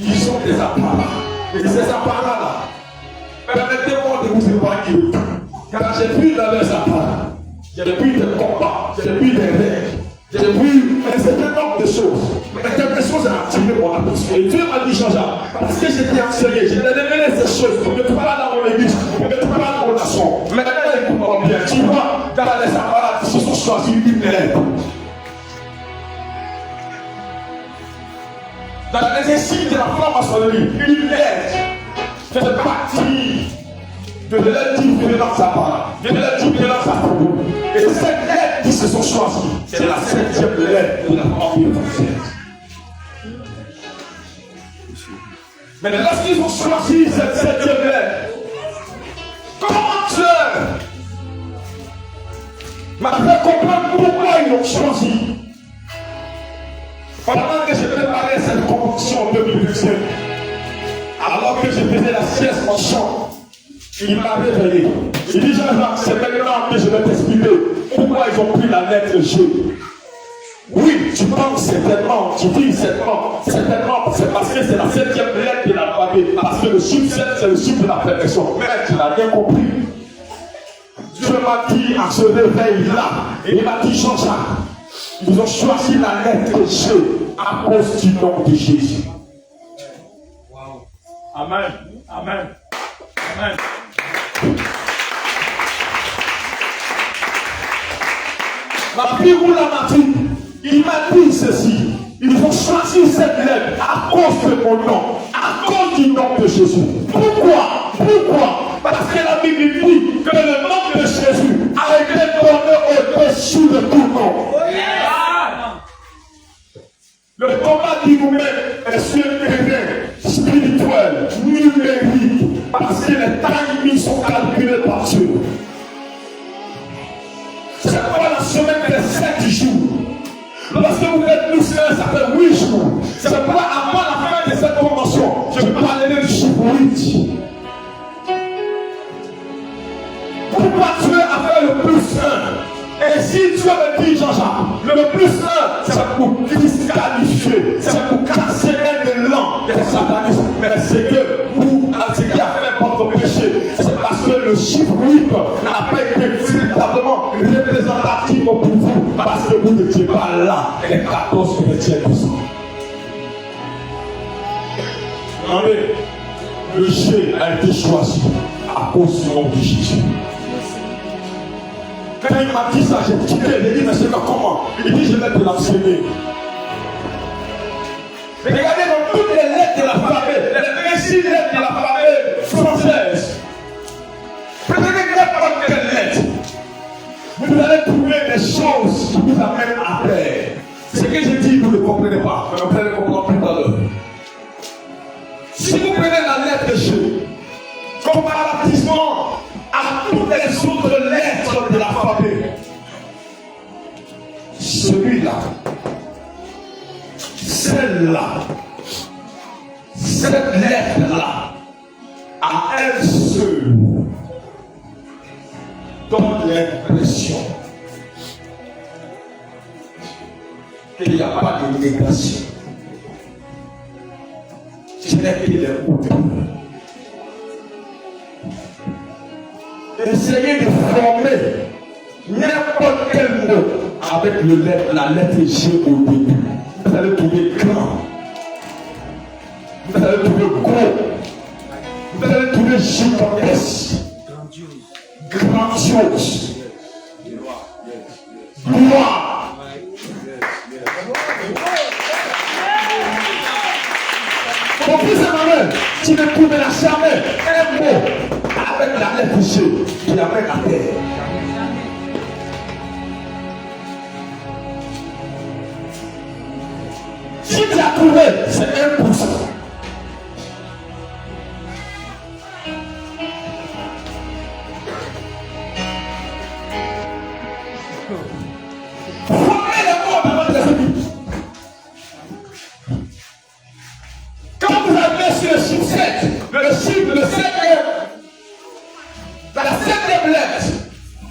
Ils ont des appareils. Et ces appareils-là, permettez-moi de vous épargner. Car j'ai vu dans leurs appareils. J'ai vu des combats. J'ai vu des règles. J'ai vu un certain nombre de choses. Mais quelque chose a attiré mon attention. Et Dieu m'a dit, Jean-Jacques, parce que j'étais enseigné, j'ai révélé ces choses pour que tu parles dans mon église, pour que tu parles dans mon nation. Maintenant, écoute-moi bien. Tu vois, dans les appareils qui se sont choisis une lettre. Dans l'exercice de la franc-maçonnerie, une lettre fait partie de leur différence apparente, de leur différence apparente. Et cette lettre qui se sont choisis, c'est la 7e lettre de la famille française. Mais lorsqu'ils ont choisi cette 7e lettre, comment Dieu m'a fait comprendre pourquoi ils l'ont choisi. Pendant que je préparais cette convention en 2017, alors que je faisais la sieste en chambre, il m'a réveillé. Il dit Jean-Jacques, c'est maintenant que je vais t'expliquer pourquoi ils ont pris la lettre G. Oui, tu penses certainement, tu dis certainement, c'est parce que c'est la 7e lettre de l'alphabet, parce que le chiffre 7 c'est le chiffre de la perfection. Mais tu n'as rien compris. Dieu m'a dit à ce réveil-là, et il m'a dit Jean-Jacques, ils ont choisi la lettre G à cause du nom de Jésus. Wow. Amen. Amen. Amen. Ma fille roule m'a dit, il m'a dit ceci. Ils ont choisi cette lettre à cause de mon nom, à cause du nom de Jésus. Pourquoi? Parce que la Bible dit que le nom de Jésus a été donné au-dessus de tout nom. Le combat qui nous met est sur un terrain spirituel, numérique, parce que les timings sont calculés par Dieu. C'est pas la semaine des 7 jours. Lorsque vous êtes plus ça fait 8 jours. C'est pas avant la fin de cette convention. Je parlerai du chiffre 8. Pourquoi Dieu a fait le plus 1? Et si Dieu me dit, Jean-Jacques, le plus 1, c'est pour disqualifier, c'est pour casser un élan des satanistes. Mais c'est que vous, ce qui a fait votre péché, c'est parce que le chiffre 8 n'a pas été véritablement représentatif pour vous, parce que vous n'étiez pas là, et les 14 chrétiens du sang. Amen. Le G a été choisi à cause du nom de Jésus. Quand il m'a dit ça, j'ai quitté. J'ai dit, mais c'est comment? Il dit, je vais te l'enseigner. Regardez dans toutes les lettres de l'alphabet, les 26 lettres de l'alphabet française. Prenez n'importe quelle lettre. Vous allez trouver des choses qui vous amènent à terre. Ce que j'ai dit, vous ne comprenez pas. Vous allez comprendre plus à l'heure. Si vous prenez la lettre G, comparativement à toutes les autres lettres de l'alphabet, celui-là, celle-là, cette lettre-là, à elle seule, donne l'impression qu'il n'y a pas de négation. Ce n'est que les coupes. Essayez de former n'importe quel mot avec la lettre G au début. Vous allez trouver grand. Vous allez trouver gros. Vous allez trouver gigantesque. Grandiose. Gloire. Mon fils Emmanuel, tu ne trouveras jamais un mot avec la lettre G qui amène à terre. Si tu as trouvé, c'est 1%. Formez les mots dans votre esprit. Quand vous avez sur le chiffre 7, le chiffre de 7, dans la 7e lettre,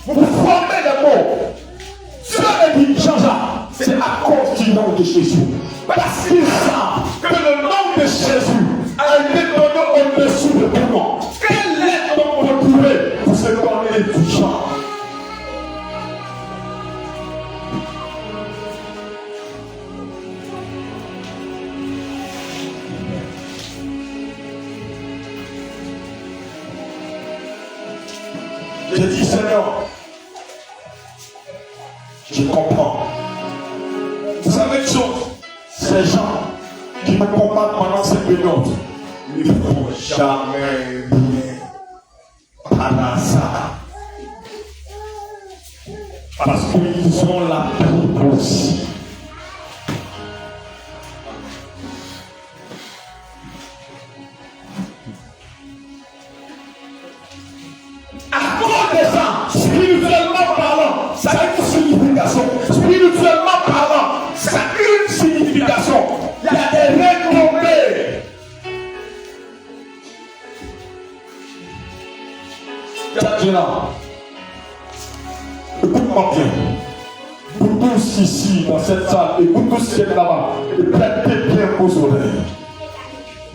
vous formez les mots. Cela me dit, Jean-Jacques, c'est à cause du nom de Jésus. Parce qu'ils savent que le nom de Jésus a été donné au-dessus de tout nom. Quelle lettre donc vous retrouvez pour se donner du genre? Je dis Seigneur, Je comprends. Vous savez une chose, ces gens qui me combattent pendant cette minute, ils ne vont jamais rien par hasard. Parce qu'ils ont la Bible aussi. À cause de ça, spirituellement parlant, ça a une signification. Spirituellement parlant, ça a une signification. Il y a des retombées. Écoute-moi bien. Vous tous ici, dans cette salle, et vous tous qui êtes là-bas, et prêtez bien vos oreilles.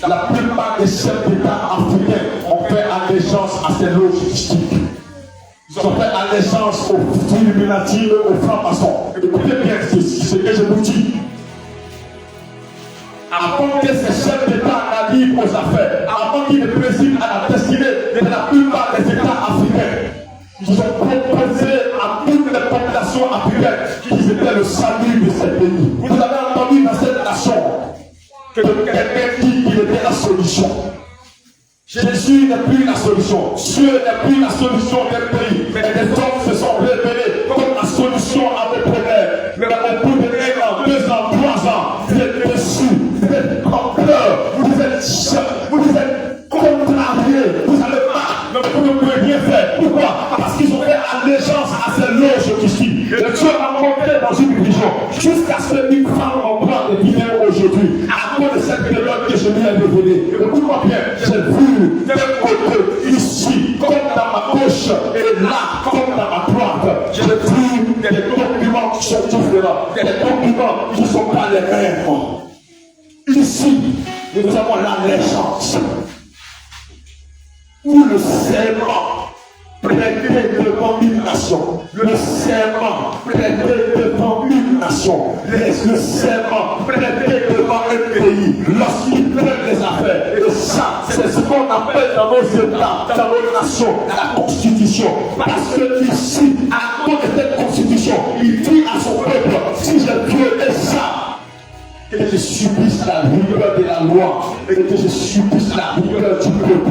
La plupart des chefs d'État africains ont fait allégeance à ces logistiques. Ils ont fait allégeance aux Illuminati et aux francs-maçons. Écoutez bien ce que je vous dis. Avant que ces chefs d'État n'arrivent aux affaires, avant qu'ils ne président à la destinée de la plupart des États africains, ils ont proposé à toutes les populations africaines qu'ils étaient le salut de ces pays. Vous avez entendu dans cette nation que quelqu'un dit qu'il était la solution. Jésus n'est plus la solution. Dieu n'est plus la solution des pays. Mais les hommes se sont révélés comme la solution à vos problèmes. Mais au bout de 1 an, 2 ans, 3 ans, vous êtes déçus, vous êtes en pleurs, vous êtes contrariés, vous allez pas, mais vous ne pouvez rien faire. Pourquoi? Parce qu'ils ont fait allégeance à ces loges qui et Dieu a monté dans une vision jusqu'à ce qu'une femme en voit des vidéos aujourd'hui. À cause de cette période que je lui ai révélée. Écoute-moi bien, j'ai vu d'un côté, ici, comme dans ma gauche, et là, comme dans ma droite, j'ai vu des documents qui sont différents, des documents qui ne sont pas les mêmes. Ici, nous avons l'allégeance ou le serment prêté devant une nation. Le serment prêté devant une nation. Le serment prêté devant un pays. Lorsqu'ils prennent les affaires. Et ça, c'est ce qu'on appelle dans nos États, dans nos nations, la Constitution. Parce que ici, à cause de cette Constitution, il dit à son peuple, si je violais ça, que je subisse la rigueur de la loi et que je subisse la rigueur du peuple.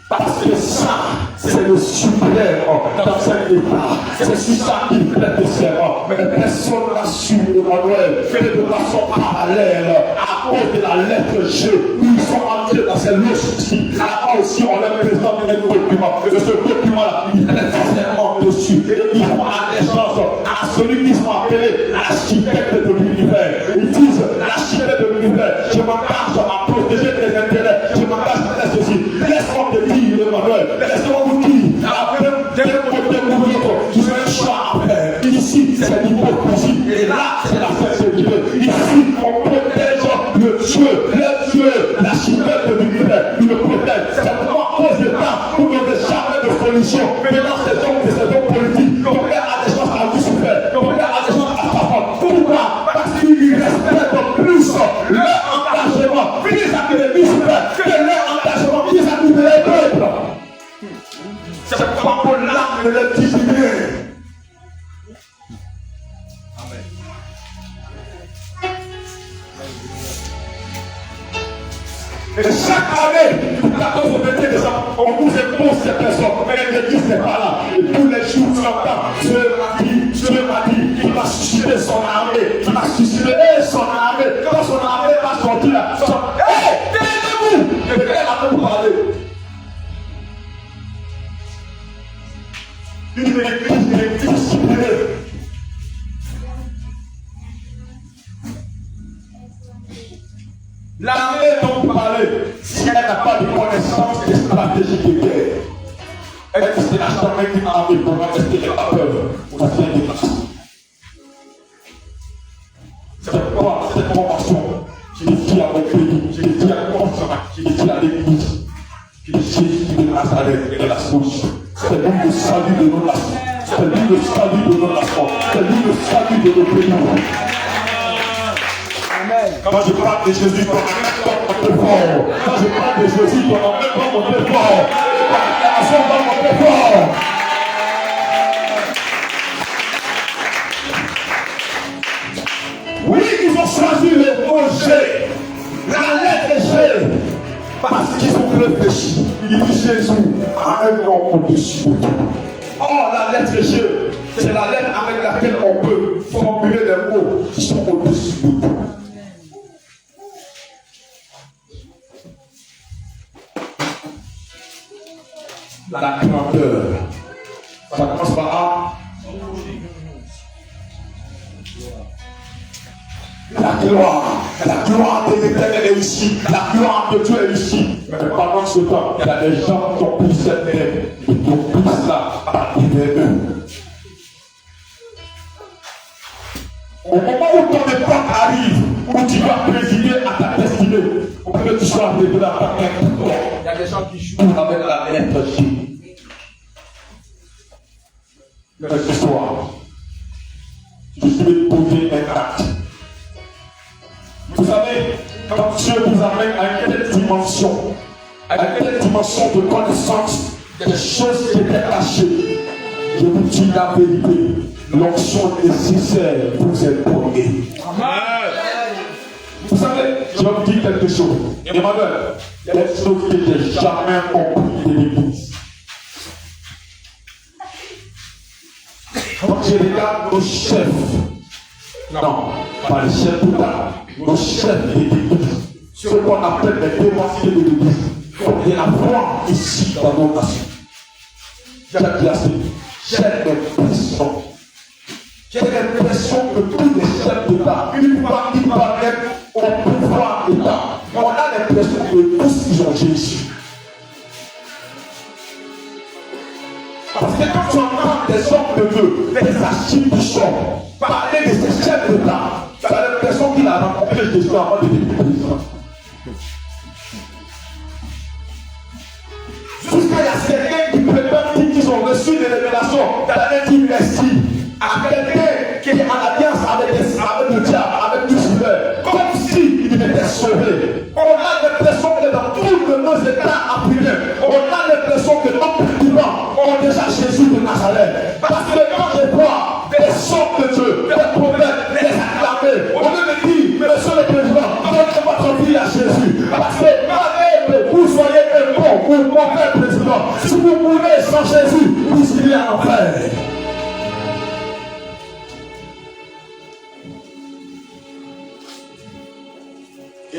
Parce que ça, c'est le suprême dans cet état. C'est sur ça qu'il prête le serment. Mais personne n'a su, Emmanuel, fait de façon parallèle à cause de la lettre G. Ils sont entrés dans ces logistiques. Là-bas aussi, on leur présente un document. Et ce document-là, il prête le serment dessus. Et ils font allégeance à celui qui sont appelés l'architecte de l'univers. Ils disent, l'architecte de l'univers, je m'engage à protéger tes intérêts. Je m'engage à faire ceci. Laisse-moi te dire, Emmanuel, laissez-moi vous dire, d'un côté ou de l'autre, tu as un choix à faire. Ici, c'est l'hypocrisie. Et là, c'est la fête de Dieu. Ici, on protège le Dieu, l'architecte de l'univers. Il le protège. C'est pourquoi aux États, vous n'avez jamais de solution. Mais dans ces hommes politiques, qu'on fait allégeance à Lucifer, qu'on fait allégeance à sa femme. Pourquoi? Parce qu'ils respectent plus leur engagement vis-à-vis de Lucifer que leur engagement vis-à-vis de les peuples. C'est pourquoi pour l'âme de le discipliner. Amen. Et chaque année, 14 au 21 décembre, on vous impose ces personnes. Mais l'église n'est pas là. Et tous les jours, tu entends, Dieu m'a dit, il va susciter son armée. Il va susciter son armée. Quand son armée va sortir là, hé, taisez-vous! Et elle a tout parlé. Une église disciplinée. L'armée dont vous parlez, si elle n'a pas de connaissance des stratégies de guerre, est-ce que c'est la armée qui m'a appelé pour moi, est-ce qu'elle n'a pas peur pour la faire des nations? C'est pourquoi cette formation, je l'ai dit à mon pays, je l'ai dit à mon consommateur, je l'ai dit à l'église, que Jésus de Nazareth est la solution. C'est lui le salut de nos nations. C'est lui le salut de nos nations. C'est lui le salut de nos pays. Quand je parle de Jésus, ton même fort. Quand je parle de Jésus, ton même fort. La nation va monter fort. G. La lettre G. Parce qu'ils ont réfléchi. Il dit Jésus a un nom au-dessus de tout. Or, la lettre G, c'est la lettre avec laquelle on peut formuler des mots qui sont au-dessus de tout. La grandeur. Ça commence par A. La gloire de l'Éternel est ici, la gloire de Dieu est ici. Mais pendant ce temps, il y a des gens qui ont pris cette lettre et qui ont pris cela à eux. Au moment où ton époque arrive, où tu vas présider à ta destinée, pour que tu sois révélé à ta tête, il y a des gens qui jouent avec la lettre J. Mais ce soir, je vais poser un acte. Vous savez, quand Dieu vous amène à quelle dimension de connaissance des choses qui étaient cachées, je vous dis la vérité, l'onction nécessaire vous est donnée. Amen. Vous savez, je vais vous dire quelque chose. Emmanuel, il y a des choses que je n'ai jamais compris de l'Église. Quand je regarde nos chefs, non, pas les chefs d'État, nos chefs de l'Église, ce qu'on appelle les dévanciers de l'Église, il y a la foi ici dans nos nations. J'ai l'impression que tous les chefs d'État, une fois qu'ils parviennent au pouvoir d'État, on a l'impression que tous ils ont Jésus. Parce que quand tu entends des hommes de Dieu, des archibishops, parler de ces chefs d'État, tu as l'impression qu'il a rencontré Jésus avant de devenir président. Jusqu'à il y a certains qui prétendent qu'ils ont reçu des révélations dans la université à quelqu'un qui est en alliance avec le diable, avec Lucifer, comme s'il était sauvé. On a l'impression que dans tous nos états africains, on a l'impression que nos présidents ont déjà Jésus de Nazareth. Parce que quand je vois des hommes de Dieu, des prophètes, les acclamer, on veut me dire, monsieur le président, donnez votre vie à Jésus. Parce que malgré que vous soyez un bon ou mauvais président, si vous mourrez sans Jésus, vous irez en enfer.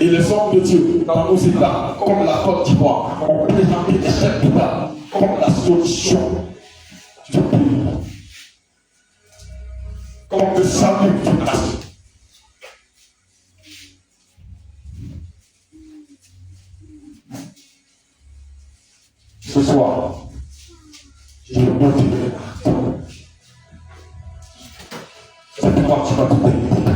Et les hommes de Dieu dans nos États, comme la Côte d'Ivoire, ont présenté des chefs d'État comme la solution du pays, comme le salut du nation. Ce soir, je vais motiver un acte. C'est pourquoi tu vas tout écouter.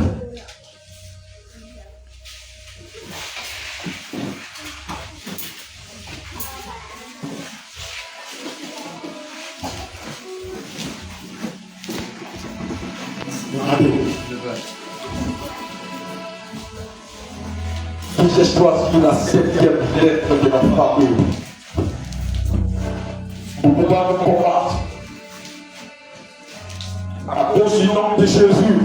J'ai choisi la 7e lettre de la famille pour pouvoir me combattre. À cause du nom de Jésus,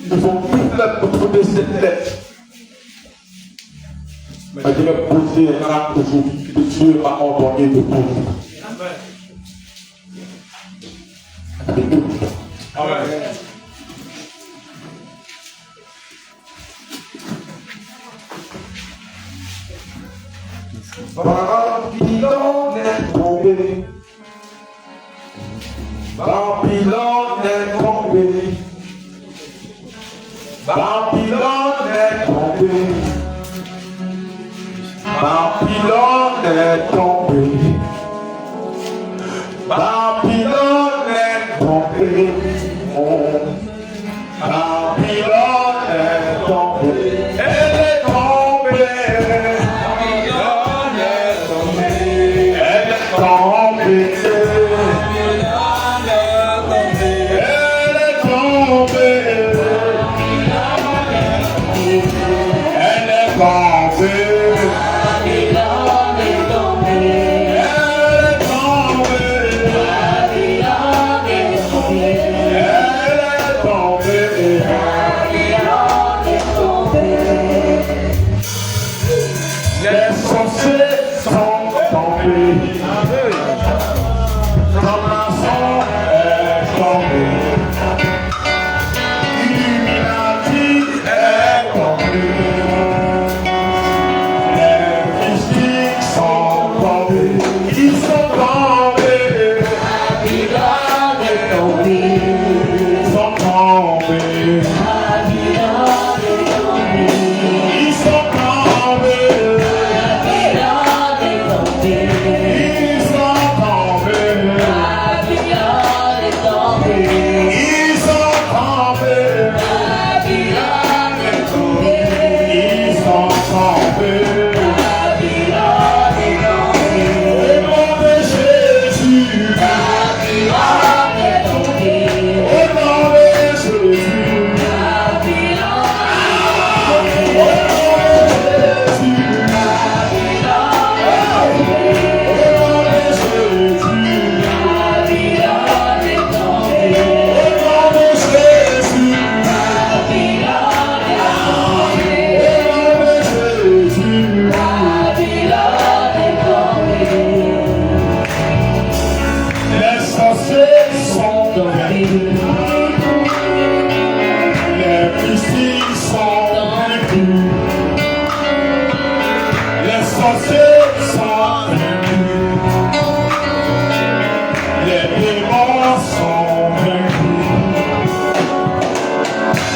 il faut tout faire pour trouver cette lettre. Mais je vais poser un acte aujourd'hui que Dieu m'a ordonné de poser. Amen. Amen. Babylone est tombé. Babylone est tombé. Babylone est tombé. Babylone est tombé. Babylone est tombé. Babylone est tombé. Elle est tombée. sont tombés. Ils sont tombés. Ils sont tombés. Ils sont tombés. Ils sont tombés. Au nom de Jésus. Au nom de Jésus. Les sorciers sont vaincus. Les mystiques sont vaincus. Les sorciers sont vaincus. Les démons sont vaincus.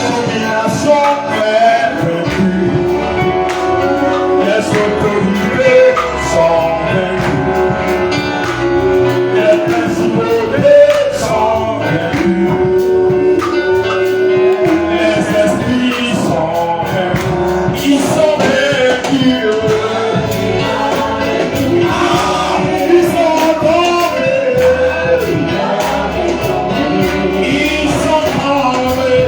Domination est vaincue. Les autorités sont vaincues. Les principautés sont vaincus. Les esprits sont vaincus. Ils sont vaincus. Ils sont tombés. Ils sont tombés. Ils sont tombés.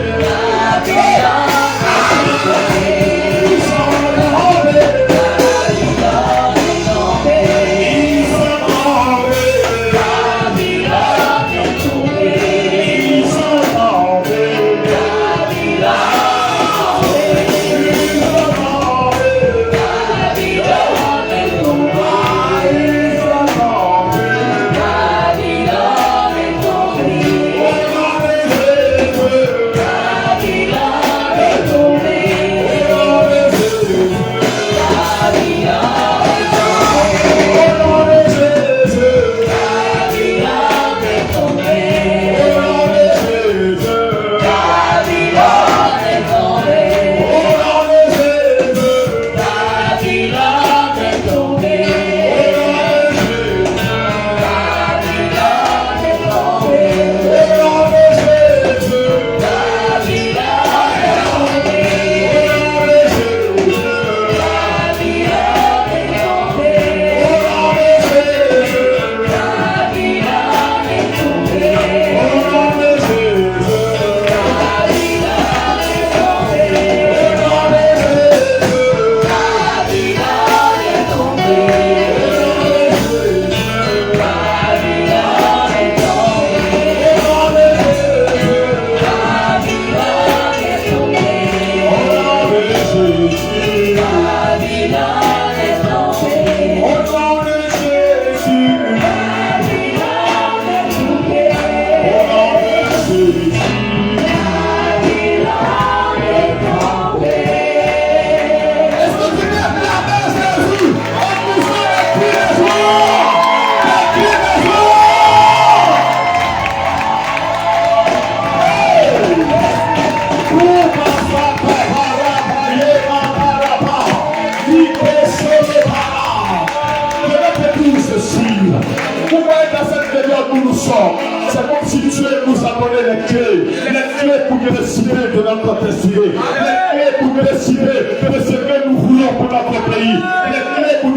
C'est comme si Dieu nous a donné les clés pour décider de notre destinée, les clés pour décider de ce que nous voulons pour notre pays, les clés pour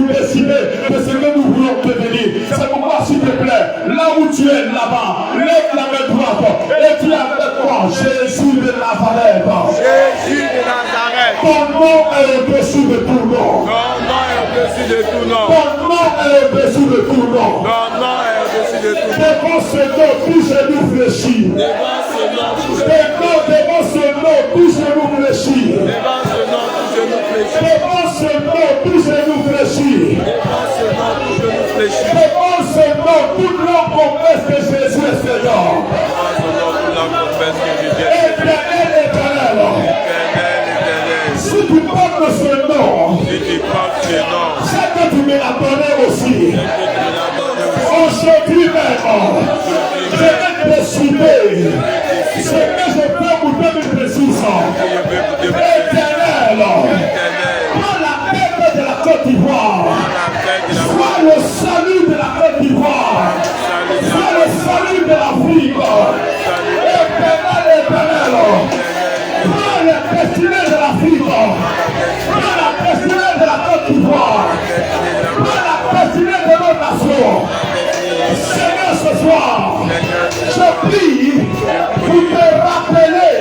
décider de ce que nous voulons devenir. C'est pourquoi, s'il te plaît, là où tu es là-bas, lève la main droite et dis avec moi, Jésus de Nazareth. Jésus de Nazareth. Ton nom est au-dessus de tout nom. Ton nom est au-dessus de tout nom. Ton nom est au-dessus de tout nom. Ton nom est au-dessus de tout nom. Devant ce nom, tout genou fléchit. Devant ce nom, tout Devant ce nom, tout genou fléchit. Devant ce nom, tout genou fléchit. Devant ce nom, tout genou fléchit. Devant ce nom, tout genou fléchit. Devant ce nom, toute langue confesse que Jésus est Seigneur. Devant ce nom, toute langue confesse que Jésus est Seigneur. Éternel, éternel. Éternel, éternel. Si tu portes ce nom, Si tu portes ce nom, c'est que tu me l'as donné aussi. c'est que tu l'as donné aussi. Aujourd'hui même, je vais décider Ce que je fais pour 2026. Éternel. Prends la tête de la Côte d'Ivoire. Sois le salut de la Côte d'Ivoire. Sois le salut de l'Afrique. Éternel. Prends le destiné de l'Afrique. Prends la destinée de la Côte d'Ivoire. Prends la destinée de nos nations. Seigneur, ce soir, je prie pour te rappeler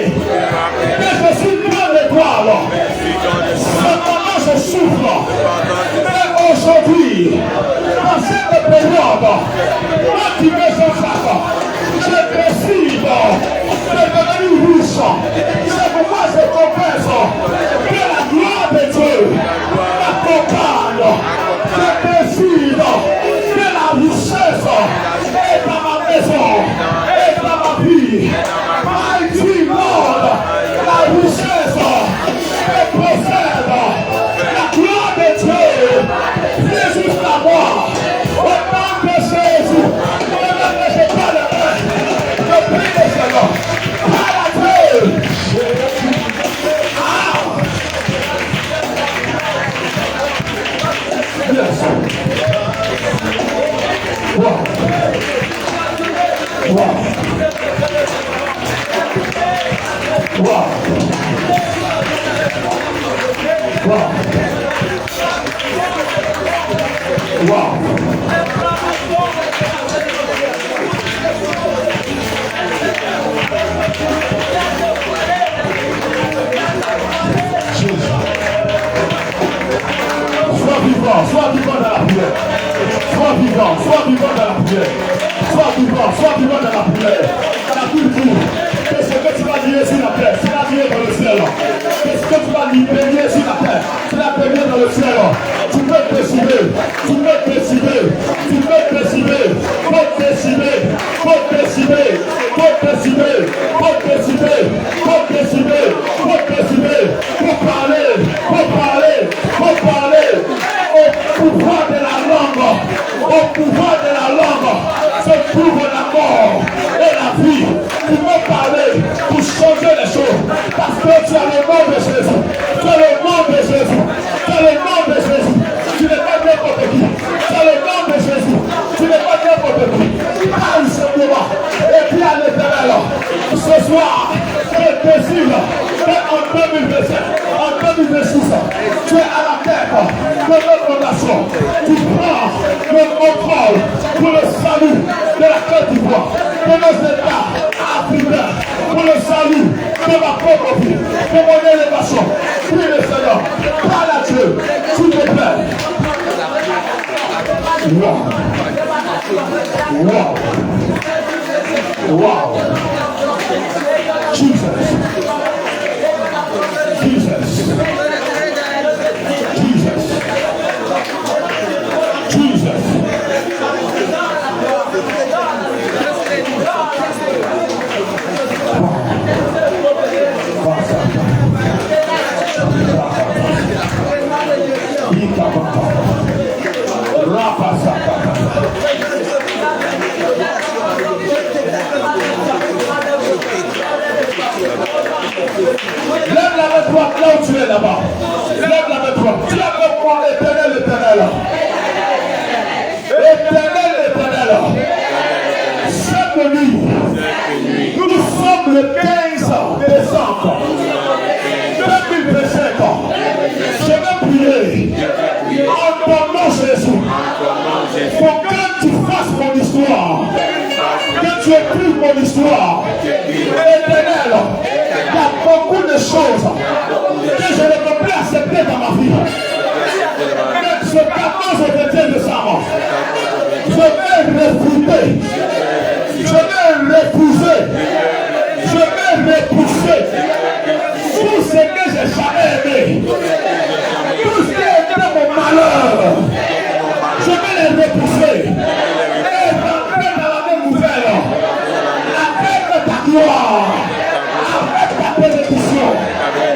que je suis dans l'étoile. Cependant, je souffre. Et aujourd'hui, dans cette période, moi qui me Jean-Jacques, je décide de devenir riche. C'est pourquoi je confesse que la gloire de Dieu m'accompagne. Je décide que la richesse est dans ma maison, est dans ma vie. Mighty Lord, la richesse est possède. La gloire de Dieu vient jusqu'à moi. Au nom de Jésus, ne me laissez pas le pain. Je prie le Seigneur. Par la Dieu. Yes. Wow. Wow. Wow. Wow. Wow. Sois vivant dans la prière. Sois vivant dans la prière. Sois vivant dans la prière. La culture. Qu'est-ce que tu vas dire sur la terre? Tu vas dire dans le ciel. Qu'est-ce que tu vas libérer sur la terre? Tu vas libérer dans le ciel. Tu peux décider. Faut décider. Faut parler. Au pouvoir de la langue, se trouve la mort et la vie. Tu peux parler pour changer les choses. Parce que tu as le nom de Jésus. Tu as le nom de Jésus. Tu n'es pas n'importe qui. Tu as le nom de Jésus. Tu n'es pas n'importe qui. Parle simplement. Et puis à l'Éternel. Ce soir, je décide qu'en 2027, en 2026, tu es à la tête de notre nation. Tu prends le contrôle pour le salut de la Côte d'Ivoire, de nos États africains, pour le salut de ma propre vie, de mon élévation. Prie le Seigneur, parle à Dieu, s'il te plaît. Wow. Jesus. Lève la main droite là où tu es là-bas. Lève la main droite. Tu as comme moi, Éternel. Cette nuit, nous sommes le 15 décembre 2025. Je vais prier en ton nom, Jésus. Pour que tu fasses mon histoire. Que tu écrives mon histoire. Éternel, il y a beaucoup de choses que je ne peux plus accepter dans ma vie. Mais ce 14 et 21 décembre, je vais réfuter, je vais repousser, je vais repousser tout ce que j'ai jamais aimé, tout ce qui était mon malheur. Je vais les repousser et rentrer dans la même nouvelle avec ta gloire. Bénédiction.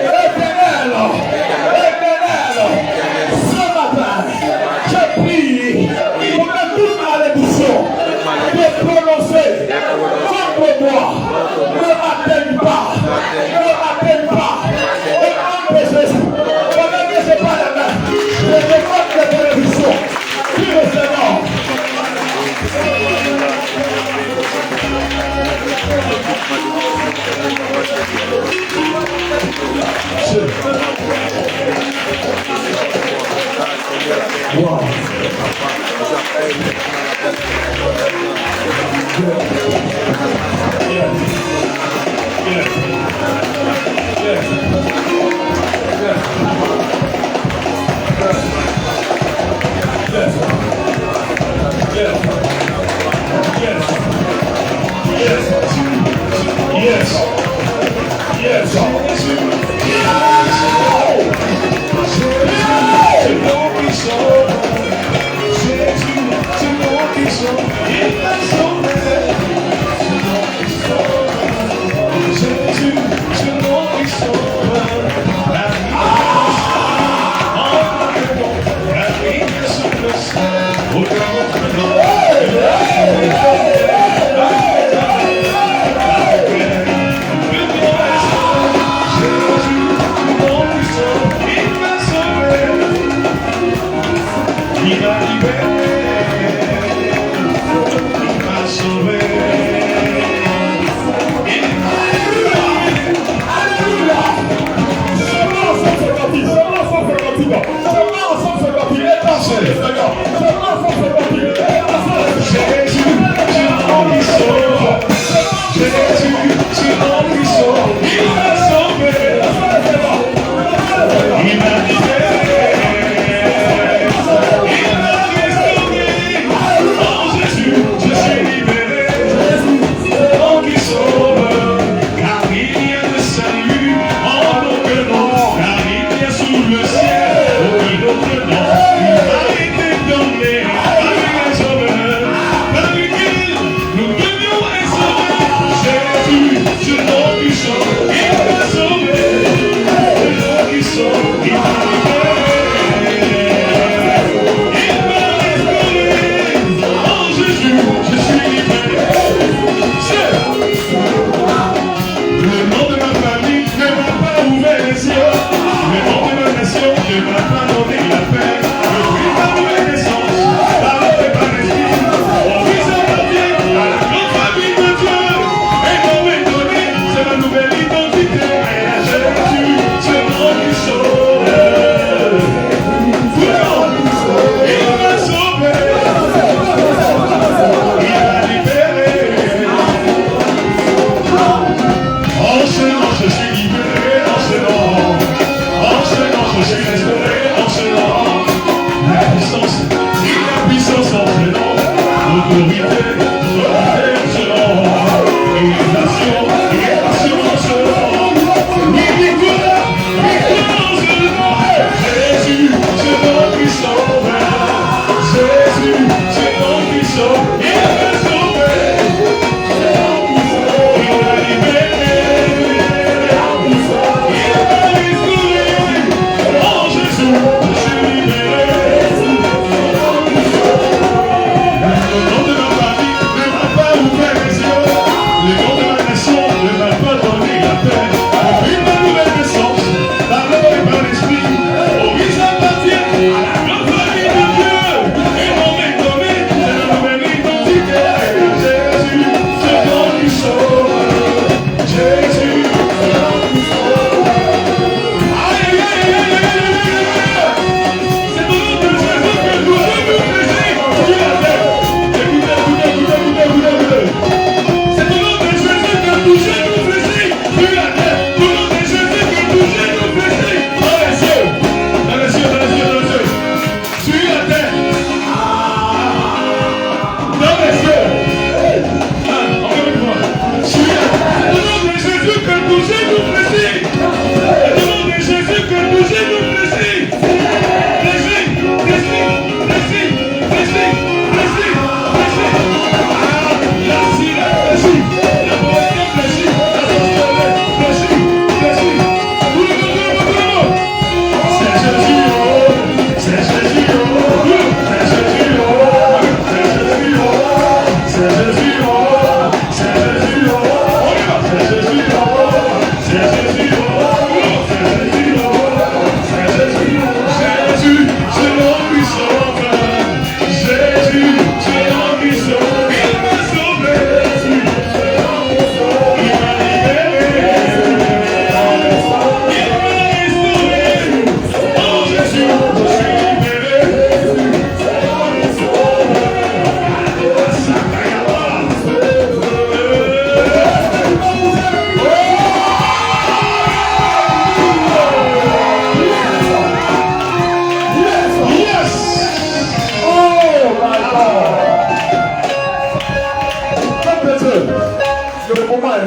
Éternel, ce matin, je prie pour que toute malédiction soit prononcée contre moi, ne m'atteigne pas, ne m'atteigne pas. Et empêchez ça. Ne me laissez pas la main. Je demande de bénédiction. Qui le Seigneur? Wow.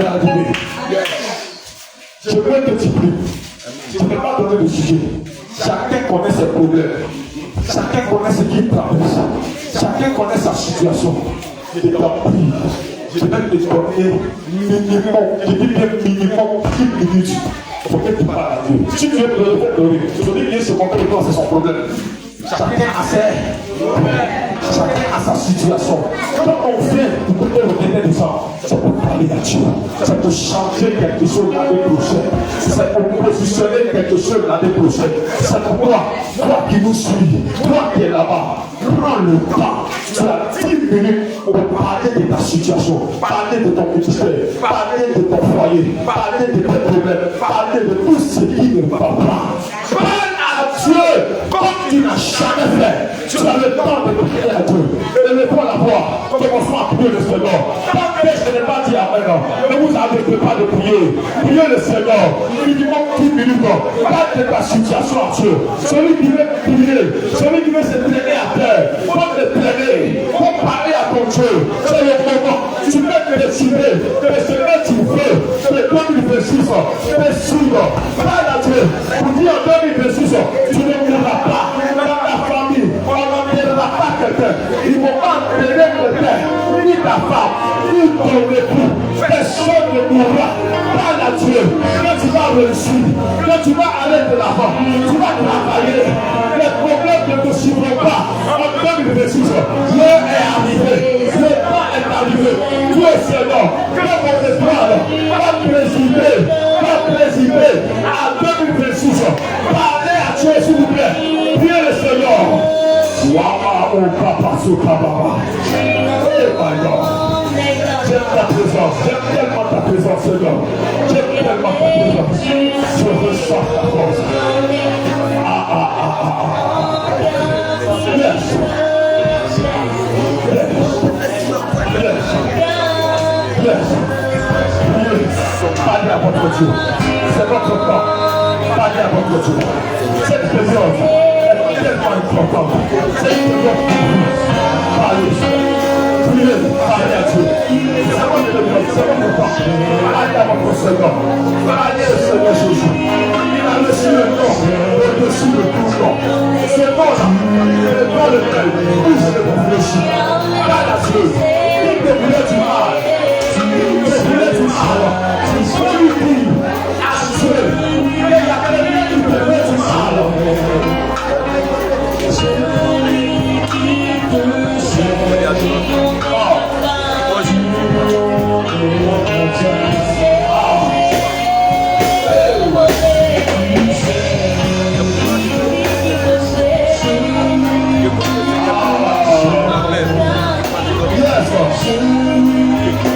arriver. Je veux que tu pries. Je ne vais pas donner de sujet. Chacun connaît ses problèmes. Chacun connaît ce qu'il traverse. Chacun connaît sa situation. Je t'en prie. Je vais te donner minimum, je dis bien minimum 10 minutes pour que tu parles à Dieu. Si tu veux te donner, je te dis bien ce qu'on peut voir, c'est son problème. Chacun a sa situation. Quand on vient pour te redonner du sang, ça peut parler à Dieu. Ça peut changer quelque chose l'année prochaine. Ça peut positionner quelque chose l'année prochaine. C'est pourquoi, toi qui nous suis, toi qui es là-bas, prends le temps. Tu as 10 minutes pour parler de ta situation, parler de ton ministère, parler de ton foyer, parler de tes problèmes, parler de tout ce qui ne va pas. Parle à Dieu comme tu n'as jamais fait. Tu as le temps de prier à Dieu. Élevez-toi la voix. Commençons à prier le Seigneur. Tant que je n'ai pas dit Amen, ne vous arrêtez pas de prier. Priez le Seigneur. Minimum 10 minutes. Parle de ta situation à Dieu. Celui qui veut prier, celui qui veut se traîner à terre, faut te traîner. Faut parler à ton Dieu. C'est le moment. Tu peux te décider de ce que tu veux. C'est 2026. Fais suivre. Parle à Dieu. Pour dire en 2026, tu ne mourras pas. Dans ta famille, on n'emmènera pas quelqu'un. Ils ne vont pas entraîner le père, ni ta femme, ni ton époux. Personne ne mourra. Parle à Dieu. Quand tu vas réussir, quand tu vas aller de l'avant, tu vas travailler. Les problèmes ne te suivront pas. En 2026, l'heure est arrivée. Le temps est arrivé. Dieu est Seigneur. Que mon étoile va présider à 2026. Parlez à Dieu, s'il vous plaît. Priez le Seigneur. Wama o papa so kababa. Eh my God. J'aime ta présence. J'aime tellement ta présence, Seigneur. J'aime tellement ta présence. Je ressens ta force. Yes. Yes. Parlez à votre Dieu. C'est votre temps. Parlez à votre Dieu. Cette présence est tellement importante. C'est une présence pour vous. Parlez. Priez. Parlez à Dieu. C'est votre temps. Parlez à votre Seigneur. Parlez au Seigneur Jésus. Il a reçu le nom au-dessus de tout nom. Ce nom-là, c'est le nom lequel vous serez réfléchis. Parlez à Dieu. Il te voulait du mal. Il te voulait du mal. Celui qui a Dieu, il y a quelqu'un qui te voulait du mal. Yes,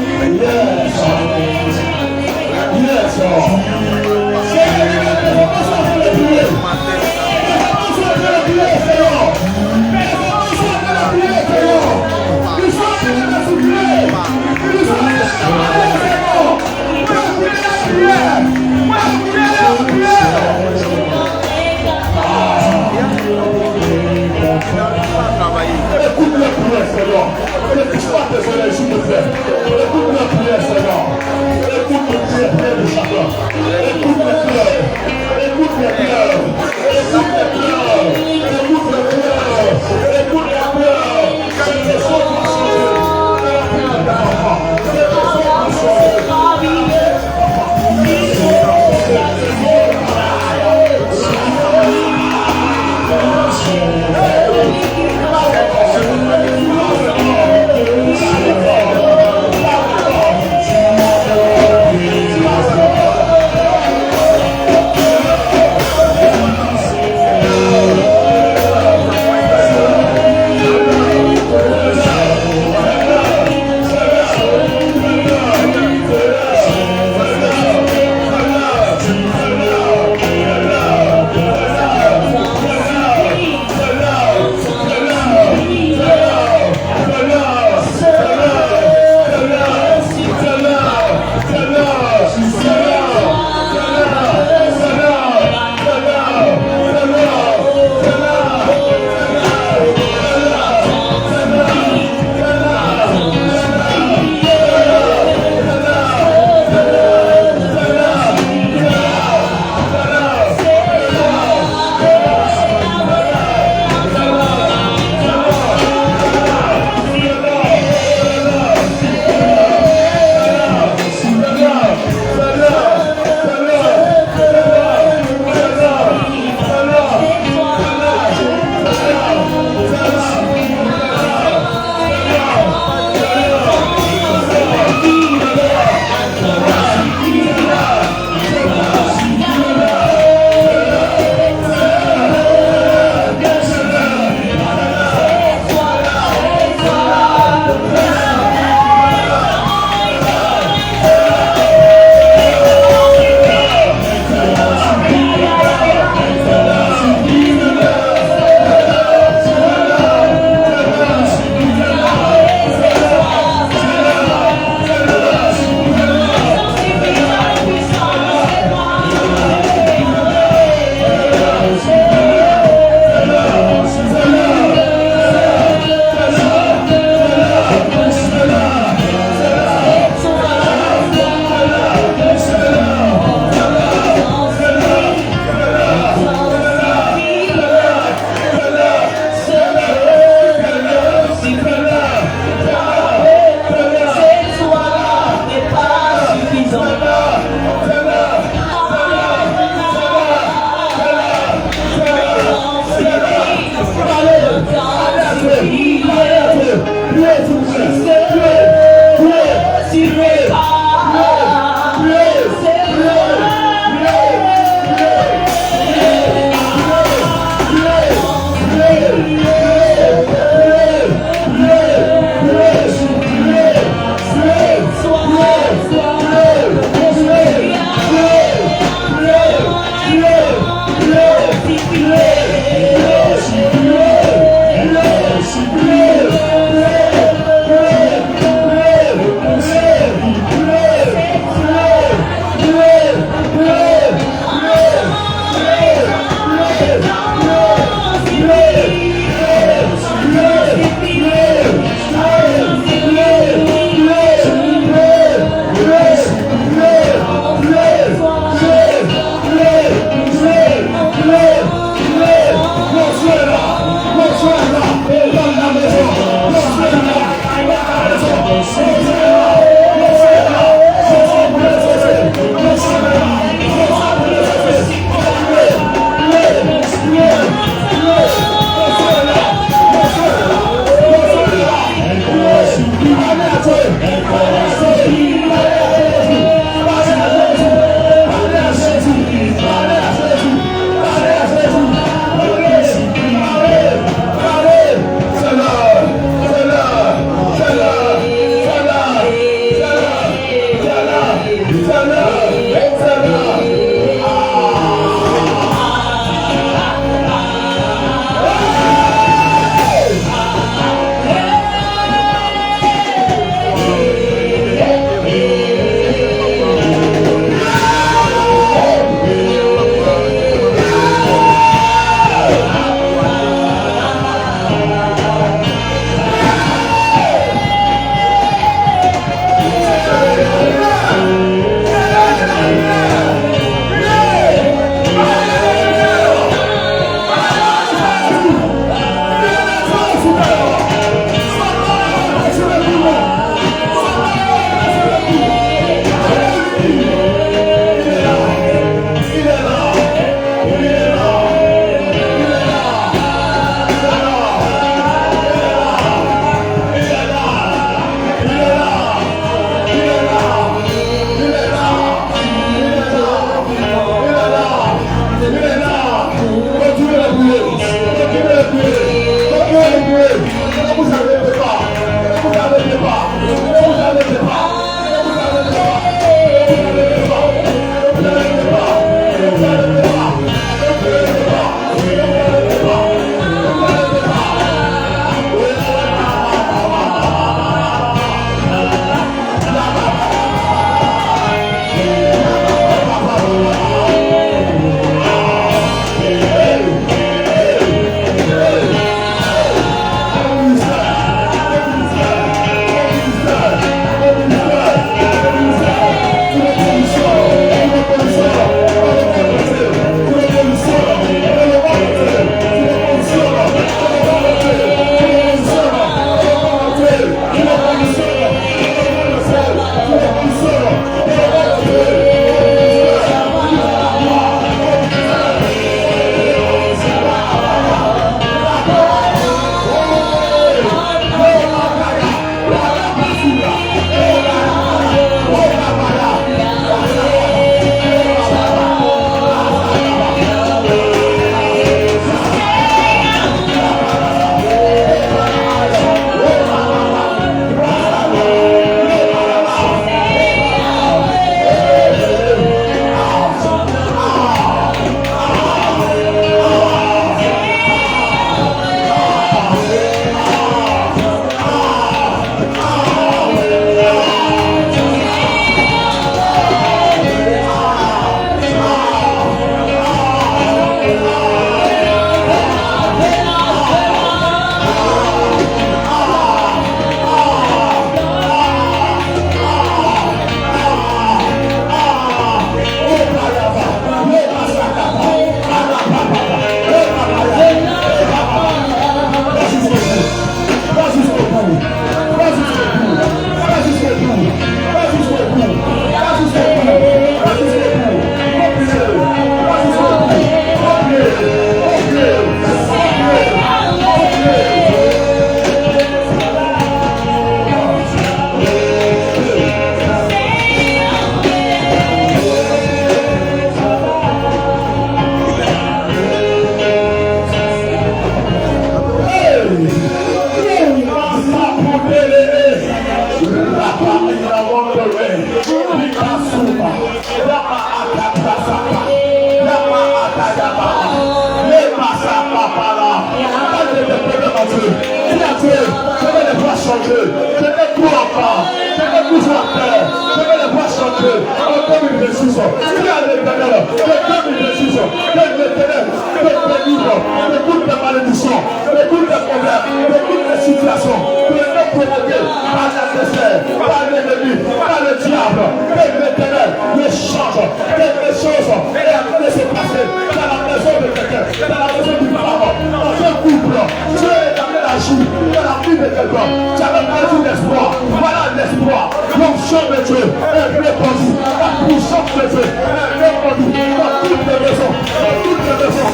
Qui a l'éternel de 2026, que l'éternel te délivre de toutes les malédictions, de toutes les problèmes, de toutes les situations, de ne provoquer par l'adversaire, par l'ennemi, par le diable, que l'éternel le change, quelque chose est en train de se passer dans la maison de quelqu'un, dans la maison du parent, dans un couple. Dieu est en train d'agir dans la vie de quelqu'un. Tu avais perdu l'espoir, voilà l'espoir. L'onction de Dieu est répandue, la puissance de Dieu est répandue dans toutes les maisons, dans toutes les maisons.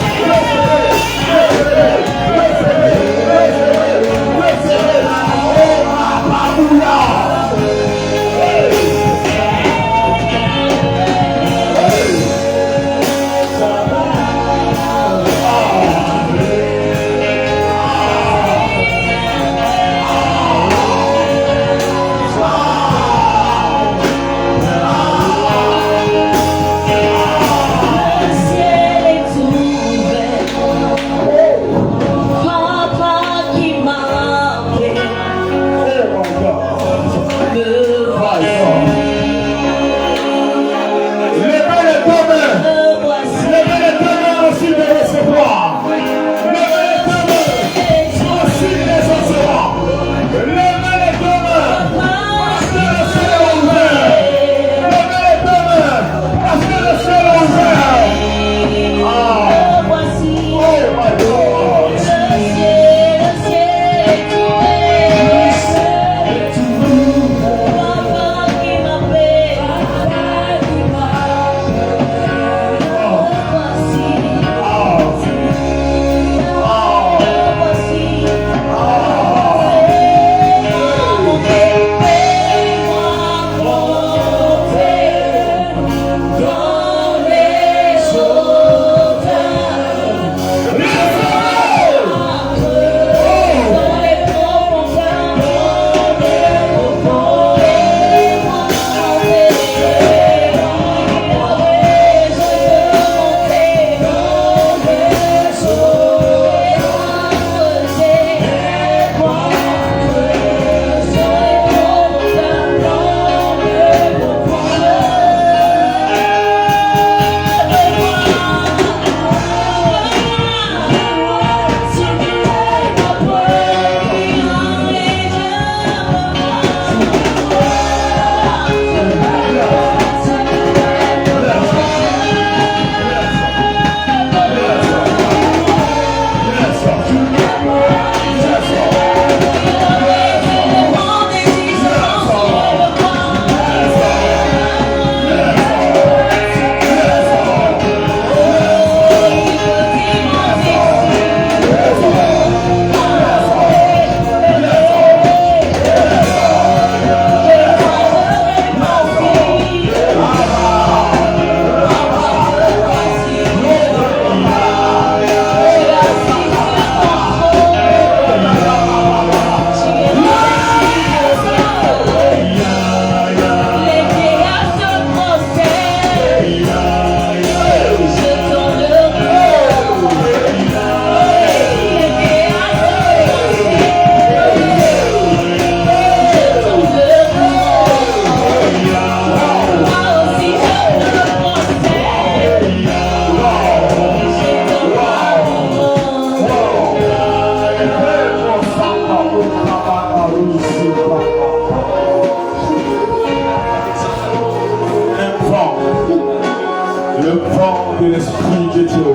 que l'Esprit de Dieu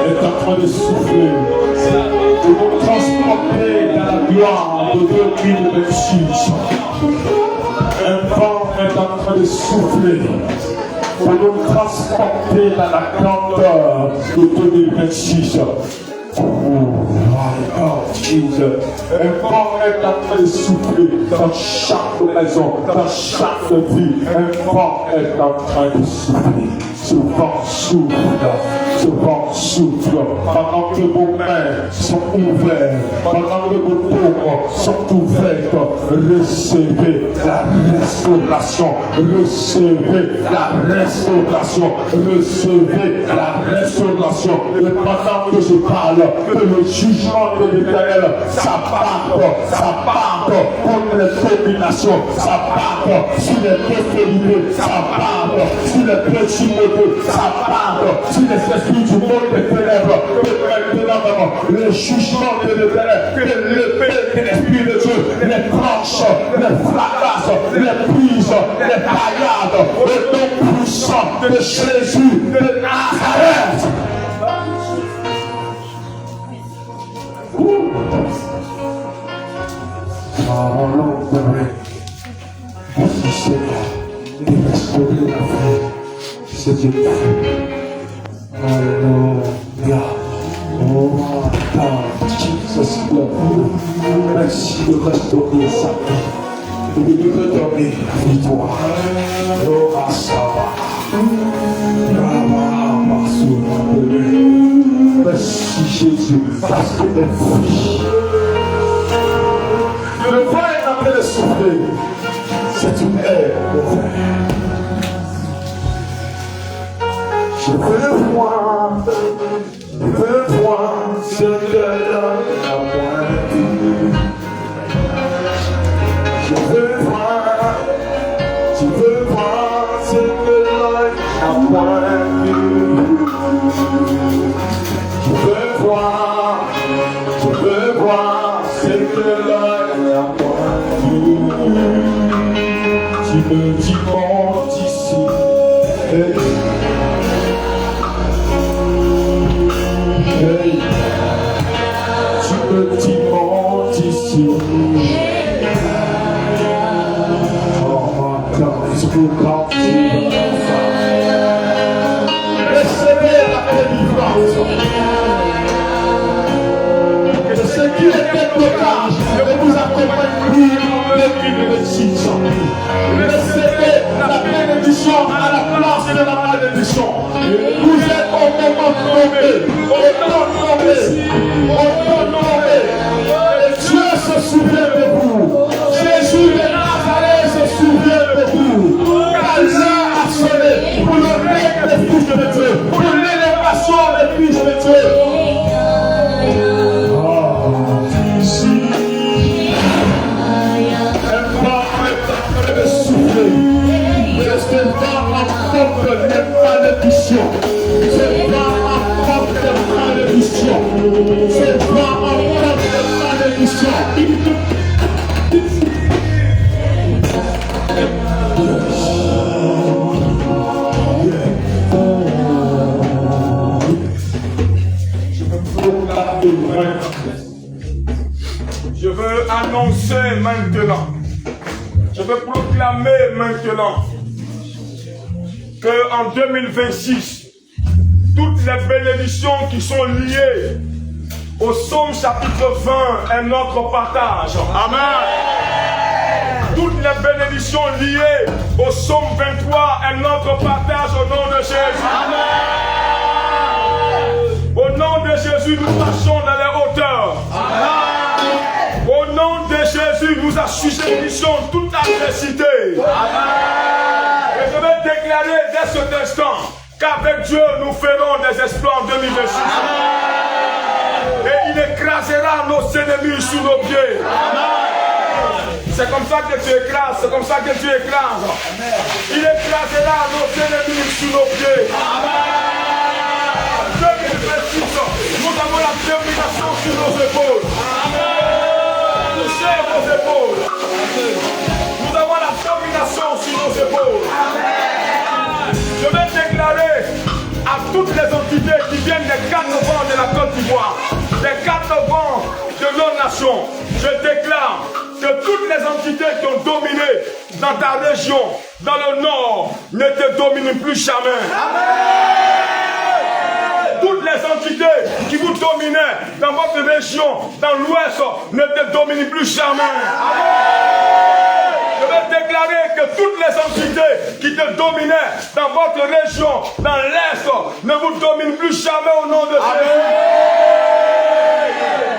est en train de souffler pour nous transporter dans la gloire de 2026. Un vent est en train de souffler pour nous transporter dans la grandeur de 2026. Oh Jesus. Un vent est en train de souffler dans chaque maison, dans chaque vie. Un vent est en train de souffler. Ce vent souffle, ce vent souffle. Pendant que vos mains sont ouvertes, pendant que vos paumes sont ouvertes, recevez la restauration, recevez la restauration, recevez la restauration. Et pendant que je parle, que le jugement de l'Éternel s'abatte contre les dominations, s'abatte sur les prospérités, s'abatte sur les principautés, s'abatte sur les esprits du monde des ténèbres, que maintenant le jugement de l'Éternel, que l'épée de l'Esprit de Dieu, les tranches, les fracasses, les prises, les paillades, le nom puissant de Jésus de Nazareth. Merci Seigneur de restaurer la vie. C'est Dieu. Alléluia. Oh, Jesus, merci de restaurer sa vie. Et de lui redonner la victoire. Oh, merci Jésus, parce que les fruits. Le vent est en train de souffler. C'est une ère de frère. Je veux voir ce que l'homme a pointu. Je veux voir ce que l'homme a pointu. Je veux voir ce que l'homme a pointu. Tu me dis monte ici. Hey. Hey. Tu me dis monte ici. Oh my God, pour grandir. Recevez la délivrance. Que ce qui était blocage ne vous accompagne plus depuis le 6 ans. Recevez la bénédiction à la place de la malédiction. Vous êtes au moment tombé, et Dieu se souvient de vous. Jésus de Nazareth se souvient de vous. Car l'heure a sonné pour le règne des fils de Dieu, pour l'élévation des fils de Dieu. C'est pas ma propre malédiction. C'est pas ma propre malédiction. C'est pas ma propre malédiction. Je veux annoncer maintenant. Je veux proclamer maintenant qu'en 2026, toutes les bénédictions qui sont liées au Psaume chapitre 20 est notre partage. Amen. Toutes les bénédictions liées au Psaume 23 est notre partage au nom de Jésus. Amen. Au nom de Jésus, nous marchons dans les hauteurs. Amen. Au nom de Jésus, nous assujettissons toute adversité. Amen. Et je vais déclarer dès cet instant qu'avec Dieu, nous ferons des exploits en 2026. Amen. Et il écrasera nos ennemis sous nos pieds. Amen. C'est comme ça que tu écrases, c'est comme ça que tu écrases. Amen. Il écrasera nos ennemis sous nos pieds. Amen. 2026, nous avons la détermination sur nos épaules. Amen. Touchez vos épaules. Amen. Nous avons la domination sur nos épaules. Amen. Je vais déclarer à toutes les entités qui viennent des 4 vents de la Côte d'Ivoire, des 4 vents de nos nations, je déclare que toutes les entités qui ont dominé dans ta région, dans le nord, ne te dominent plus jamais. Amen. Toutes les entités qui vous dominaient dans votre région, dans l'ouest, ne te dominent plus jamais. Amen. Je vais déclarer que toutes les entités qui te dominaient dans votre région, dans l'Est, ne vous dominent plus jamais au nom de Jésus.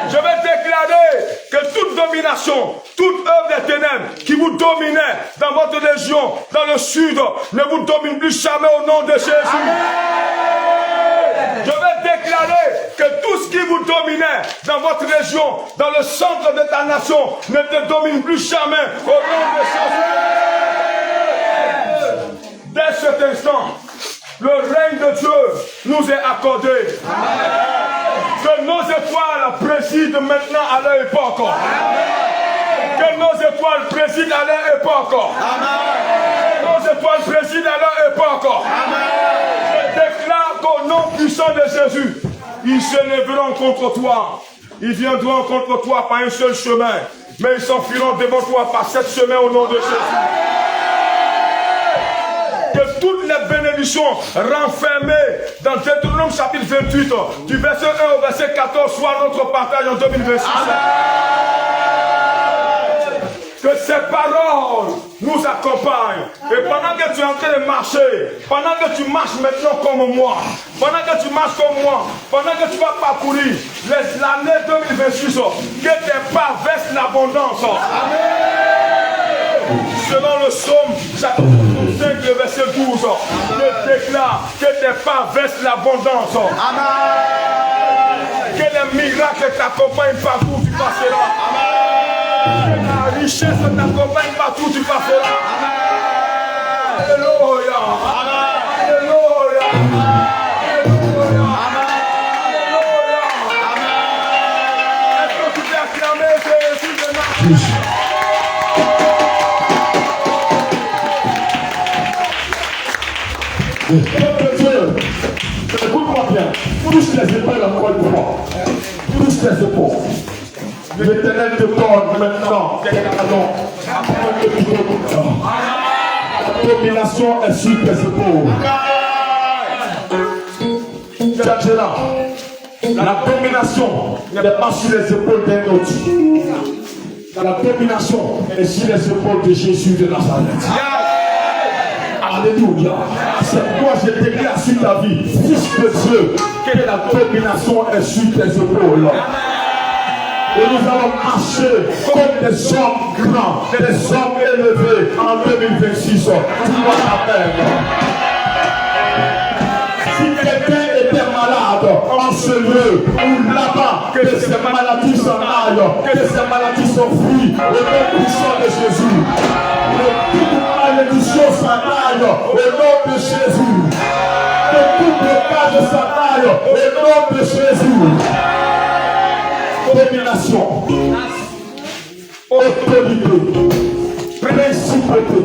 Je vais déclarer que toute domination, toute œuvre des ténèbres qui vous dominait dans votre région, dans le sud, ne vous domine plus jamais au nom de Jésus. Je vais déclarer déclarer que tout ce qui vous dominait dans votre région, dans le centre de ta nation, ne te domine plus jamais au nom de Jésus. Dès cet instant, le règne de Dieu nous est accordé. Que nos étoiles président maintenant à leur époque. Que nos étoiles président à leur époque. Que nos étoiles président à leur époque. Je déclare qu'au nom puissant de Jésus, ils se lèveront contre toi. Ils viendront contre toi par un seul chemin. Mais ils s'enfuiront devant toi par 7 chemins au nom de Jésus. Que toutes les bénédictions renfermées dans Deutéronome chapitre 28, du verset 1 au verset 14, soient notre partage en 2026. Que ces paroles nous accompagnent. Et pendant que tu es en train de marcher, pendant que tu marches maintenant comme moi, pendant que tu marches comme moi, pendant que tu vas parcourir l'année 2026, que tes pas versent l'abondance. Selon le psaume, chapitre 5, le verset 12, je déclare que tes pas versent l'abondance. Que les miracles t'accompagnent partout où tu passeras. Que la richesse t'accompagne partout où tu passeras. Alléluia. Alléluia. Alléluia. Alléluia. Est-ce que tu peux acclamer Jésus de Nazareth? Dieu, écoute-moi bien, touche les épaules encore une fois. Touche les épaules. L'Éternel te donne maintenant tes canons. La domination est sur tes épaules. Tchadjela, la domination n'est pas sur les épaules d'un autre. La domination est sur les épaules de Jésus de Nazareth. Alléluia. C'est pourquoi je déclare sur ta vie, fils de Dieu, que la domination est sur tes épaules. Et nous allons marcher comme des hommes grands, des hommes élevés en 2026. Tu vois la peine. Si quelqu'un était malade en ce lieu ou là-bas, que ces maladies s'en aillent, que ces maladies s'en fuient, au nom puissant de Jésus. Que toute malédiction s'en aille, au nom de Jésus. Que tout blocage s'en aille, au nom de Jésus. Domination, autorité, principauté,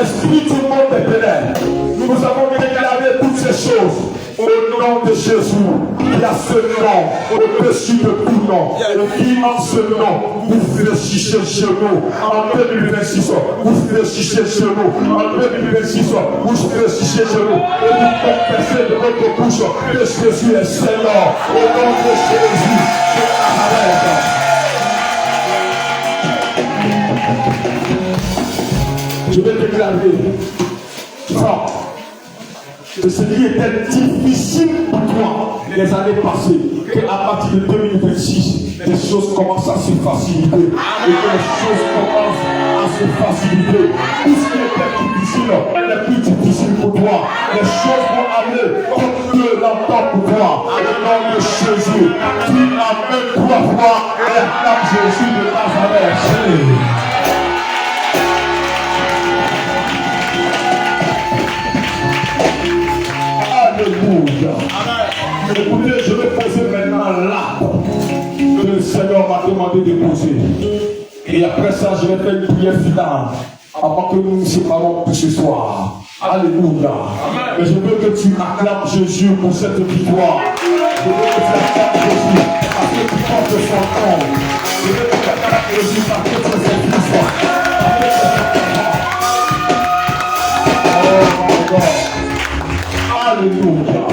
esprit du monde des ténèbres. Nous avons déclaré toutes ces choses au nom de Jésus. Il y a ce nom au-dessus de tout nom. Et qui en ce nom, vous fléchissez chez nous en 2026. Vous fléchissez chez nous en 2026. Vous fléchissez chez nous. Et vous confessez de votre bouche que Jésus est Seigneur. Au nom de Jésus. Je vais déclarer ça, que ce qui était difficile pour toi les années passées, qu'à partir de 2026, les choses commencent à se faciliter et que les choses commencent à se faciliter. Tout ce qui était difficile n'est plus difficile pour toi. Les choses vont aller comme Dieu l'entend pour toi. Au nom de Jésus, tu amènes 3 fois et acclame Jésus de Nazareth. Alléluia. Écoutez, je vais poser maintenant l'arbre que le Seigneur m'a demandé de poser. Et après ça, je vais faire une prière finale avant que nous nous séparons pour ce soir. Alléluia. Mais je veux que tu acclames Jésus pour cette victoire. Je veux que tu acclames Jésus parce que tu portes son nom. Je veux que tu acclames Jésus parce que tu es son fils. Oh my God. Alléluia.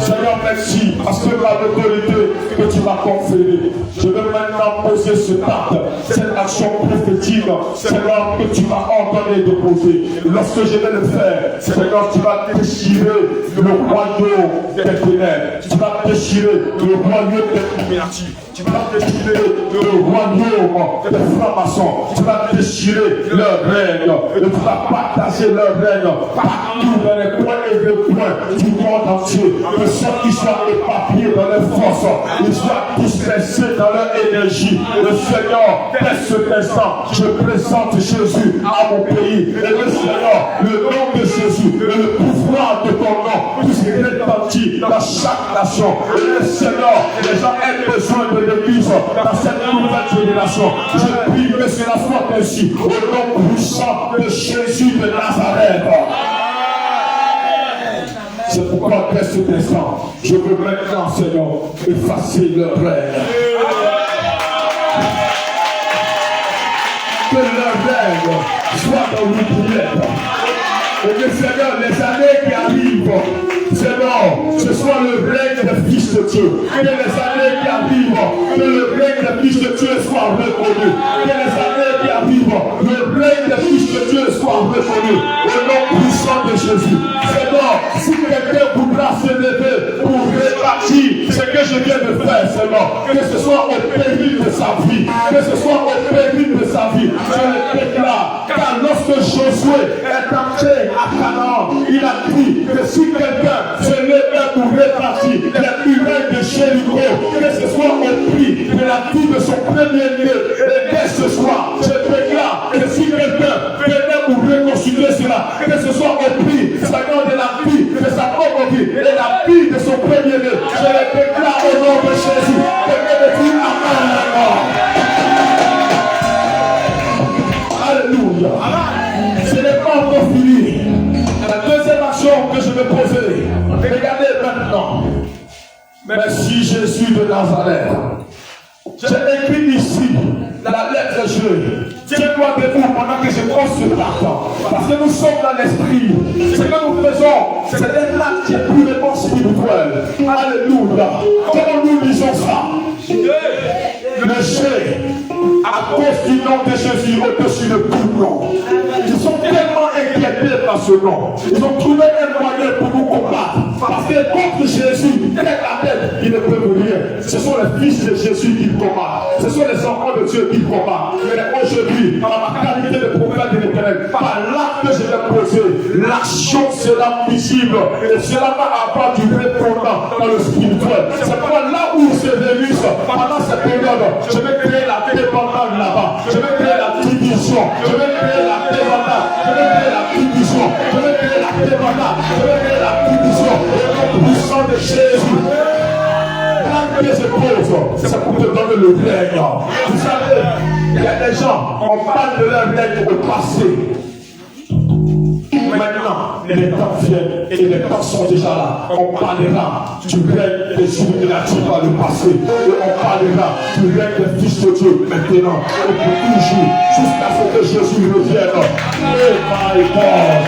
Seigneur, merci parce que la autorité que tu m'as conférée, je vais maintenant poser ce acte, cette action prophétique, Seigneur, que tu m'as ordonné de poser. Lorsque je vais le faire, Seigneur, tu vas déchirer le royaume des ténèbres, tu vas déchirer le royaume des illuminati. Tu vas déchirer le royaume des francs-maçons. Tu vas déchirer leur règne. Et tu vas partager leur règne partout dans les coins et les coins du monde entier. Que ceux qui soient éparpillés dans les forces, ils soient dispersés dans leur énergie. Le Seigneur, dès cet instant, je présente Jésus à mon pays. Et le Seigneur, le nom de Jésus et le pouvoir de ton nom, puisse répandir dans chaque nation. Et le Seigneur, les gens aient besoin de l'église dans cette nouvelle génération. Je prie que cela soit ainsi au nom puissant de Jésus de Nazareth. C'est pourquoi dès cet instant, je veux maintenant, Seigneur, effacer leur règne. Que leur règne soit dans l'oubliette. Et que Seigneur, les années qui arrivent, Seigneur, ce soit le règne des fils de Dieu. Que les années qui arrivent, que le règne des fils de Dieu soit reconnu. Que les années qui arrivent, le règne des fils de Dieu soit reconnu. Au nom puissant de Jésus. Seigneur, si quelqu'un voudra se lever pour répartir ce que je viens de faire, Seigneur, que ce soit au péril de sa vie, que ce soit au péril de sa vie, je le déclare. Car lorsque Josué est entré à Canaan, il a dit que si quelqu'un se levait pour répartir les murailles de Jéricho, que ce soit au prix de la vie de son premier-né. Et dès ce soir, je déclare que si quelqu'un venait pour reconstruire cela, que ce soit au prix, Seigneur, de la vie de sa propre vie et de la vie de son premier-né, je le déclare au nom de Jésus. Quelqu'un me dit Amen. Alléluia. Ce n'est pas encore fini. La deuxième action que je vais poser, regardez maintenant. Merci Jésus de Nazareth. J'ai écrit ici la lettre G. Tiens-toi debout pendant que je prends ce partant. Parce que nous sommes dans l'esprit. Ce que nous faisons, c'est un acte qui est purement spirituel. Alléluia. Comment nous lisons ça? Le G, à cause du nom de Jésus au-dessus de tout nom. Ils sont tellement inquiétés par ce nom. Ils ont trouvé un moyen pour nous combattre. Parce que contre Jésus, tête à tête, ils ne peuvent rien. Ce sont les fils de Jésus qui combattent. Ce sont les enfants de Dieu qui combattent. Mais aujourd'hui, par ma qualité de prophète de l'Éternel, par l'acte que je vais poser, l'action sera visible. Et cela va avoir du répondant dans le spirituel. C'est pourquoi là où ils se réunissent, pendant cette période, je vais créer la dépendance là-bas. Je vais créer la division. Je vais créer la dépendance. Je vais créer la division. Je vais créer la dépendance. Je vais créer la division. Et le puissant de Jésus. L'acte que je pose, c'est pour te donner le règne. Vous savez, il y a des gens, on parle de leur règne au passé. Maintenant, les temps viennent et les temps sont déjà là. On parlera du règne des jours relatifs par le passé. Et on parlera du règne des fils de Dieu maintenant et pour toujours, jusqu'à ce que Jésus revienne. Oh my God!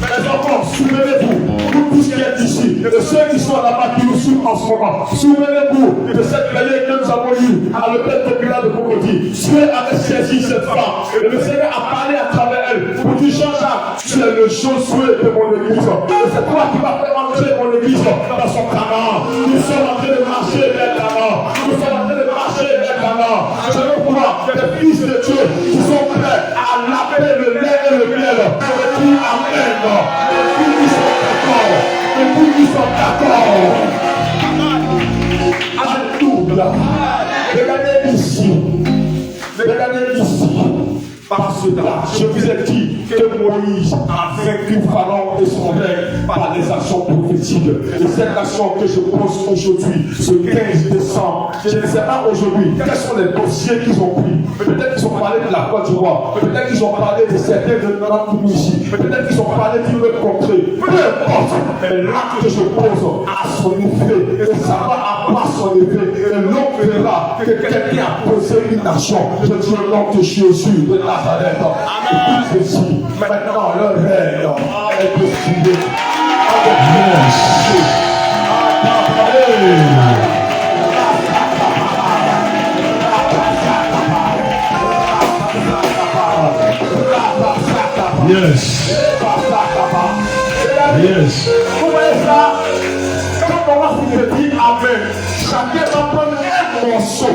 Mes enfants, souvenez-vous, vous tous qui êtes ici, et de ceux qui sont là-bas qui nous suivent en ce moment, souvenez-vous de cette veillée que nous avons eue à l'hôtel populaire de Cocody. Dieu avait saisi cette femme et le Seigneur a parlé à travers elle pour dire Jean-Jacques, tu es le Josué de mon église. Et c'est toi qui vas faire entrer mon église dans son Canaan. Nous sommes en train de marcher vers Canaan. Nous sommes en train de marcher vers Canaan. Je veux voir des fils de Dieu qui sont prêts à laver le lait et le miel. Je veux dire Amen. Les filles qui sont d'accord. Les filles qui sont d'accord. Alléluia. Regardez ici. Regardez ici. Parce que je vous ai dit que Moïse a vaincu Pharaon et son règne par les actions prophétiques. Et cette action que je pose aujourd'hui, ce 15 décembre, je ne sais pas aujourd'hui quels sont les dossiers qu'ils ont pris. Peut-être qu'ils ont parlé de la Côte d'Ivoire, peut-être qu'ils ont parlé de certains de notre ici, peut-être qu'ils ont parlé d'une autre contrée. Peu importe, mais l'acte que je pose a son effet et ça va avoir son effet. Et l'homme verra que quelqu'un a posé une action. Je dis au nom de Jésus de Nazareth. Amen. Ceci, maintenant leur règne est décidé. Yes. Yes. Vous voyez ça? Quand on va finir de dire Amen, chacun va prendre un morceau.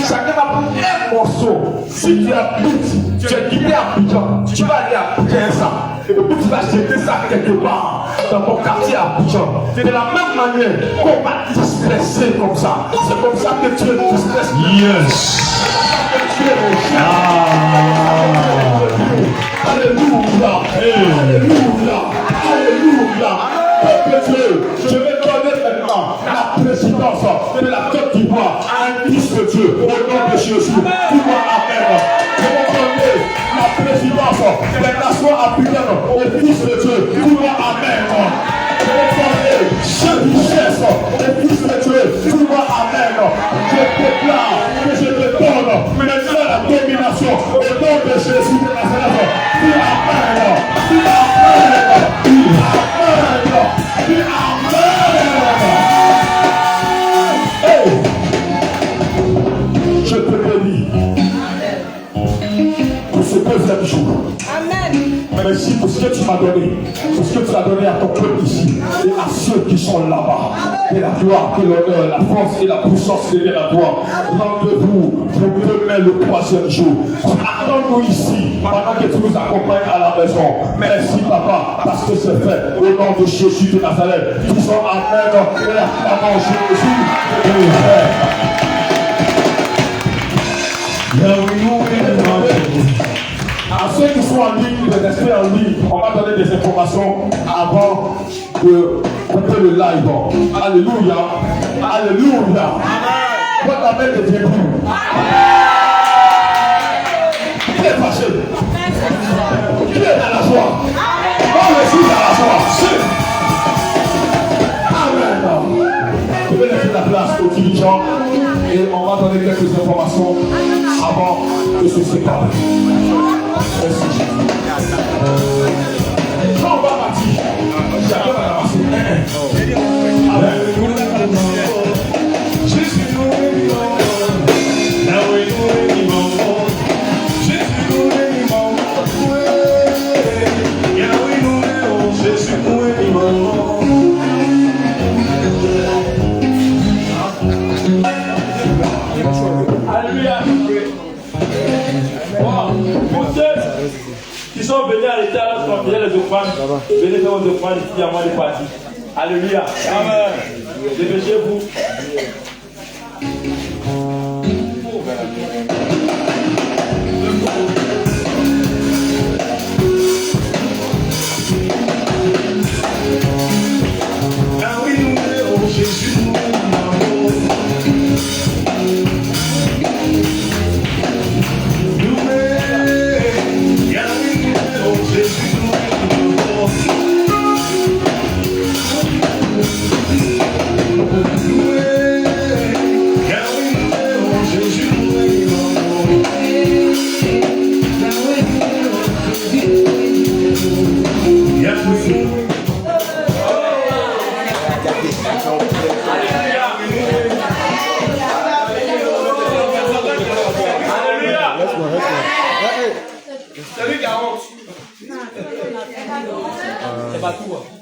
Chacun va prendre un morceau. Si tu habites, tu es quitté à Abidjan, tu vas aller à Abidjan. Et puis tu vas jeter ça quelque part dans ton quartier à Abidjan. C'est de la même manière qu'on va disperser comme ça. C'est comme ça que tu es dispersé. Yes. Alléluia. Alléluia. Alléluia. Peuple de Dieu, je vais donner maintenant la présidence de la Côte d'Ivoire à un fils de Dieu au nom de Jésus. Dis-moi Amen. Je vais donner la présidence des nations africaines au fils de Dieu. Dis-moi Amen. Je vais donner cette richesse au fils de Dieu. Dis-moi Amen. Je déclare que je te donne maintenant la domination au nom de Jésus de Nazareth. Dis Amen. Dis Amen. Dis Amen. Dis Amen. Hey. Je te bénis pour ce deuxième jour. Merci pour ce que tu m'as donné, pour ce que tu as donné à ton peuple ici et à ceux qui sont là-bas. Et la gloire, que l'honneur, la force et la puissance de la gloire. Rendez-vous pour demain le troisième jour. Attends-nous ici pendant que tu nous accompagnes à la maison. Merci papa parce que c'est fait au nom de Jésus de Nazareth. Disons Amen et acclamons Jésus est fait. À ceux qui sont en ligne, les experts en ligne, on va donner des informations avant de couper le live. Alléluia. Alléluia. Votre amen ne vient plus. Qui est fâché? Qui est dans la joie? Moi je suis dans la joie. Amen. Je vais laisser la place aux dirigeants et on va donner quelques informations avant de se séparer. Merci Jésus. Quand on va partir, chacun va avancer. Alléluia. Pour ceux qui sont venus à l'état lorsqu'on faisait les offrandes, venez faire vos offrandes ici à moi de partir. Alléluia. Amen. Dépêchez-vous.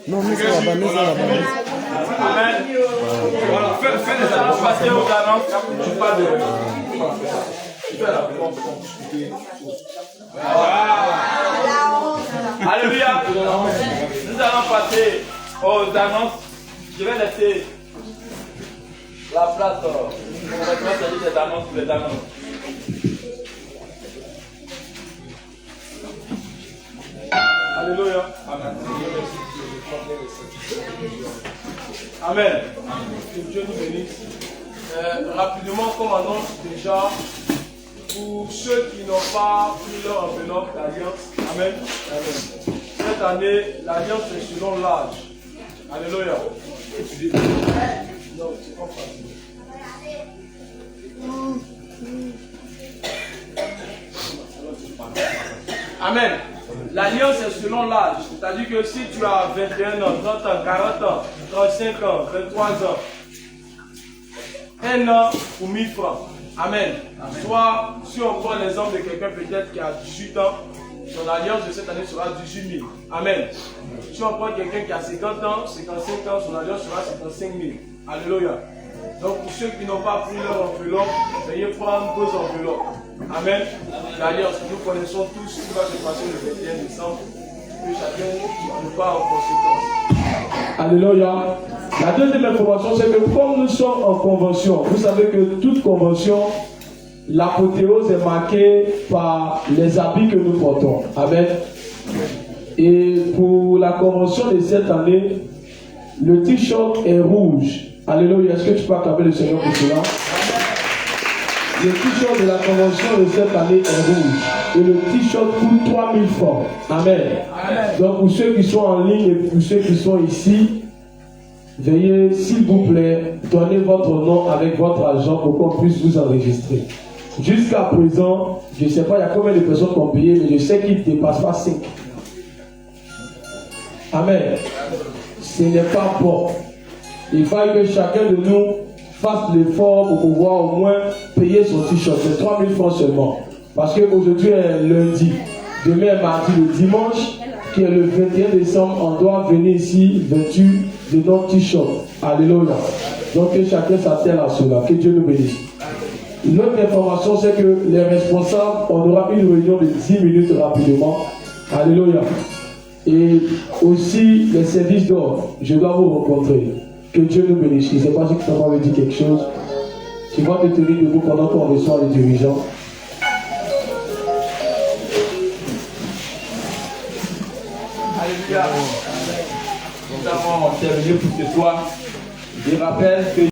Non, mais c'est là-bas, mais c'est là-bas. Amen. Voilà, fais les annonces, passer aux annonces. Tu parles de. Alléluia. Nous allons passer aux annonces. Je vais laisser la place. On va faire des annonces pour les annonces. Alléluia. Amen. Amen. Que Dieu nous bénisse. Rapidement, comme annonce déjà, pour ceux qui n'ont pas pris leur enveloppe d'alliance, Amen. Amen. Cette année, l'alliance est selon l'âge. Alléluia. Non, c'est pas facile. Amen. L'alliance est selon l'âge. C'est-à-dire que si tu as 21 ans, 30 ans, 40 ans, 35 ans, 23 ans, 1 an pour 1000 francs. Amen. Soit, si on prend l'exemple de quelqu'un peut-être qui a 18 ans, son alliance de cette année sera 18 000. Amen. Si on prend quelqu'un qui a 50 ans, 55 ans, son alliance sera 55 000. Alléluia. Donc pour ceux qui n'ont pas pris leur enveloppe, veuillez prendre vos enveloppes. Amen. L'alliance que nous connaissons tous, qui va se passer le 21 décembre, que chacun ne pas en conséquence. Alléluia. La deuxième information, c'est que comme nous sommes en convention, vous savez que toute convention, l'apothéose est marquée par les habits que nous portons. Amen. Et pour la convention de cette année, le t-shirt est rouge. Alléluia. Est-ce que tu peux acclamer le Seigneur pour cela? Le t-shirt de la convention de cette année est rouge. Et le t-shirt coûte 3000 francs. Amen. Amen. Donc pour ceux qui sont en ligne et pour ceux qui sont ici, veuillez, s'il vous plaît, donner votre nom avec votre argent pour qu'on puisse vous enregistrer. Jusqu'à présent, je ne sais pas il y a combien de personnes qui ont payé, mais je sais qu'il ne dépasse pas 5. Amen. Ce n'est pas bon. Il faut que chacun de nous fasse l'effort pour pouvoir au moins payer son t-shirt. C'est 3000 francs seulement. Parce qu'aujourd'hui est lundi. Demain est mardi, le dimanche, qui est le 21 décembre, on doit venir ici vêtu de notre t-shirt. Alléluia. Donc que chacun s'attelle à cela. Que Dieu nous bénisse. L'autre information, c'est que les responsables, on aura une réunion de 10 minutes rapidement. Alléluia. Et aussi les services d'ordre. Je dois vous rencontrer. Que Dieu nous bénisse. Je ne sais pas si tu m'avais dit quelque chose. Tu vas te tenir debout pendant qu'on reçoit les dirigeants. Alléluia. Nous avons terminé pour ce soir. Je rappelle que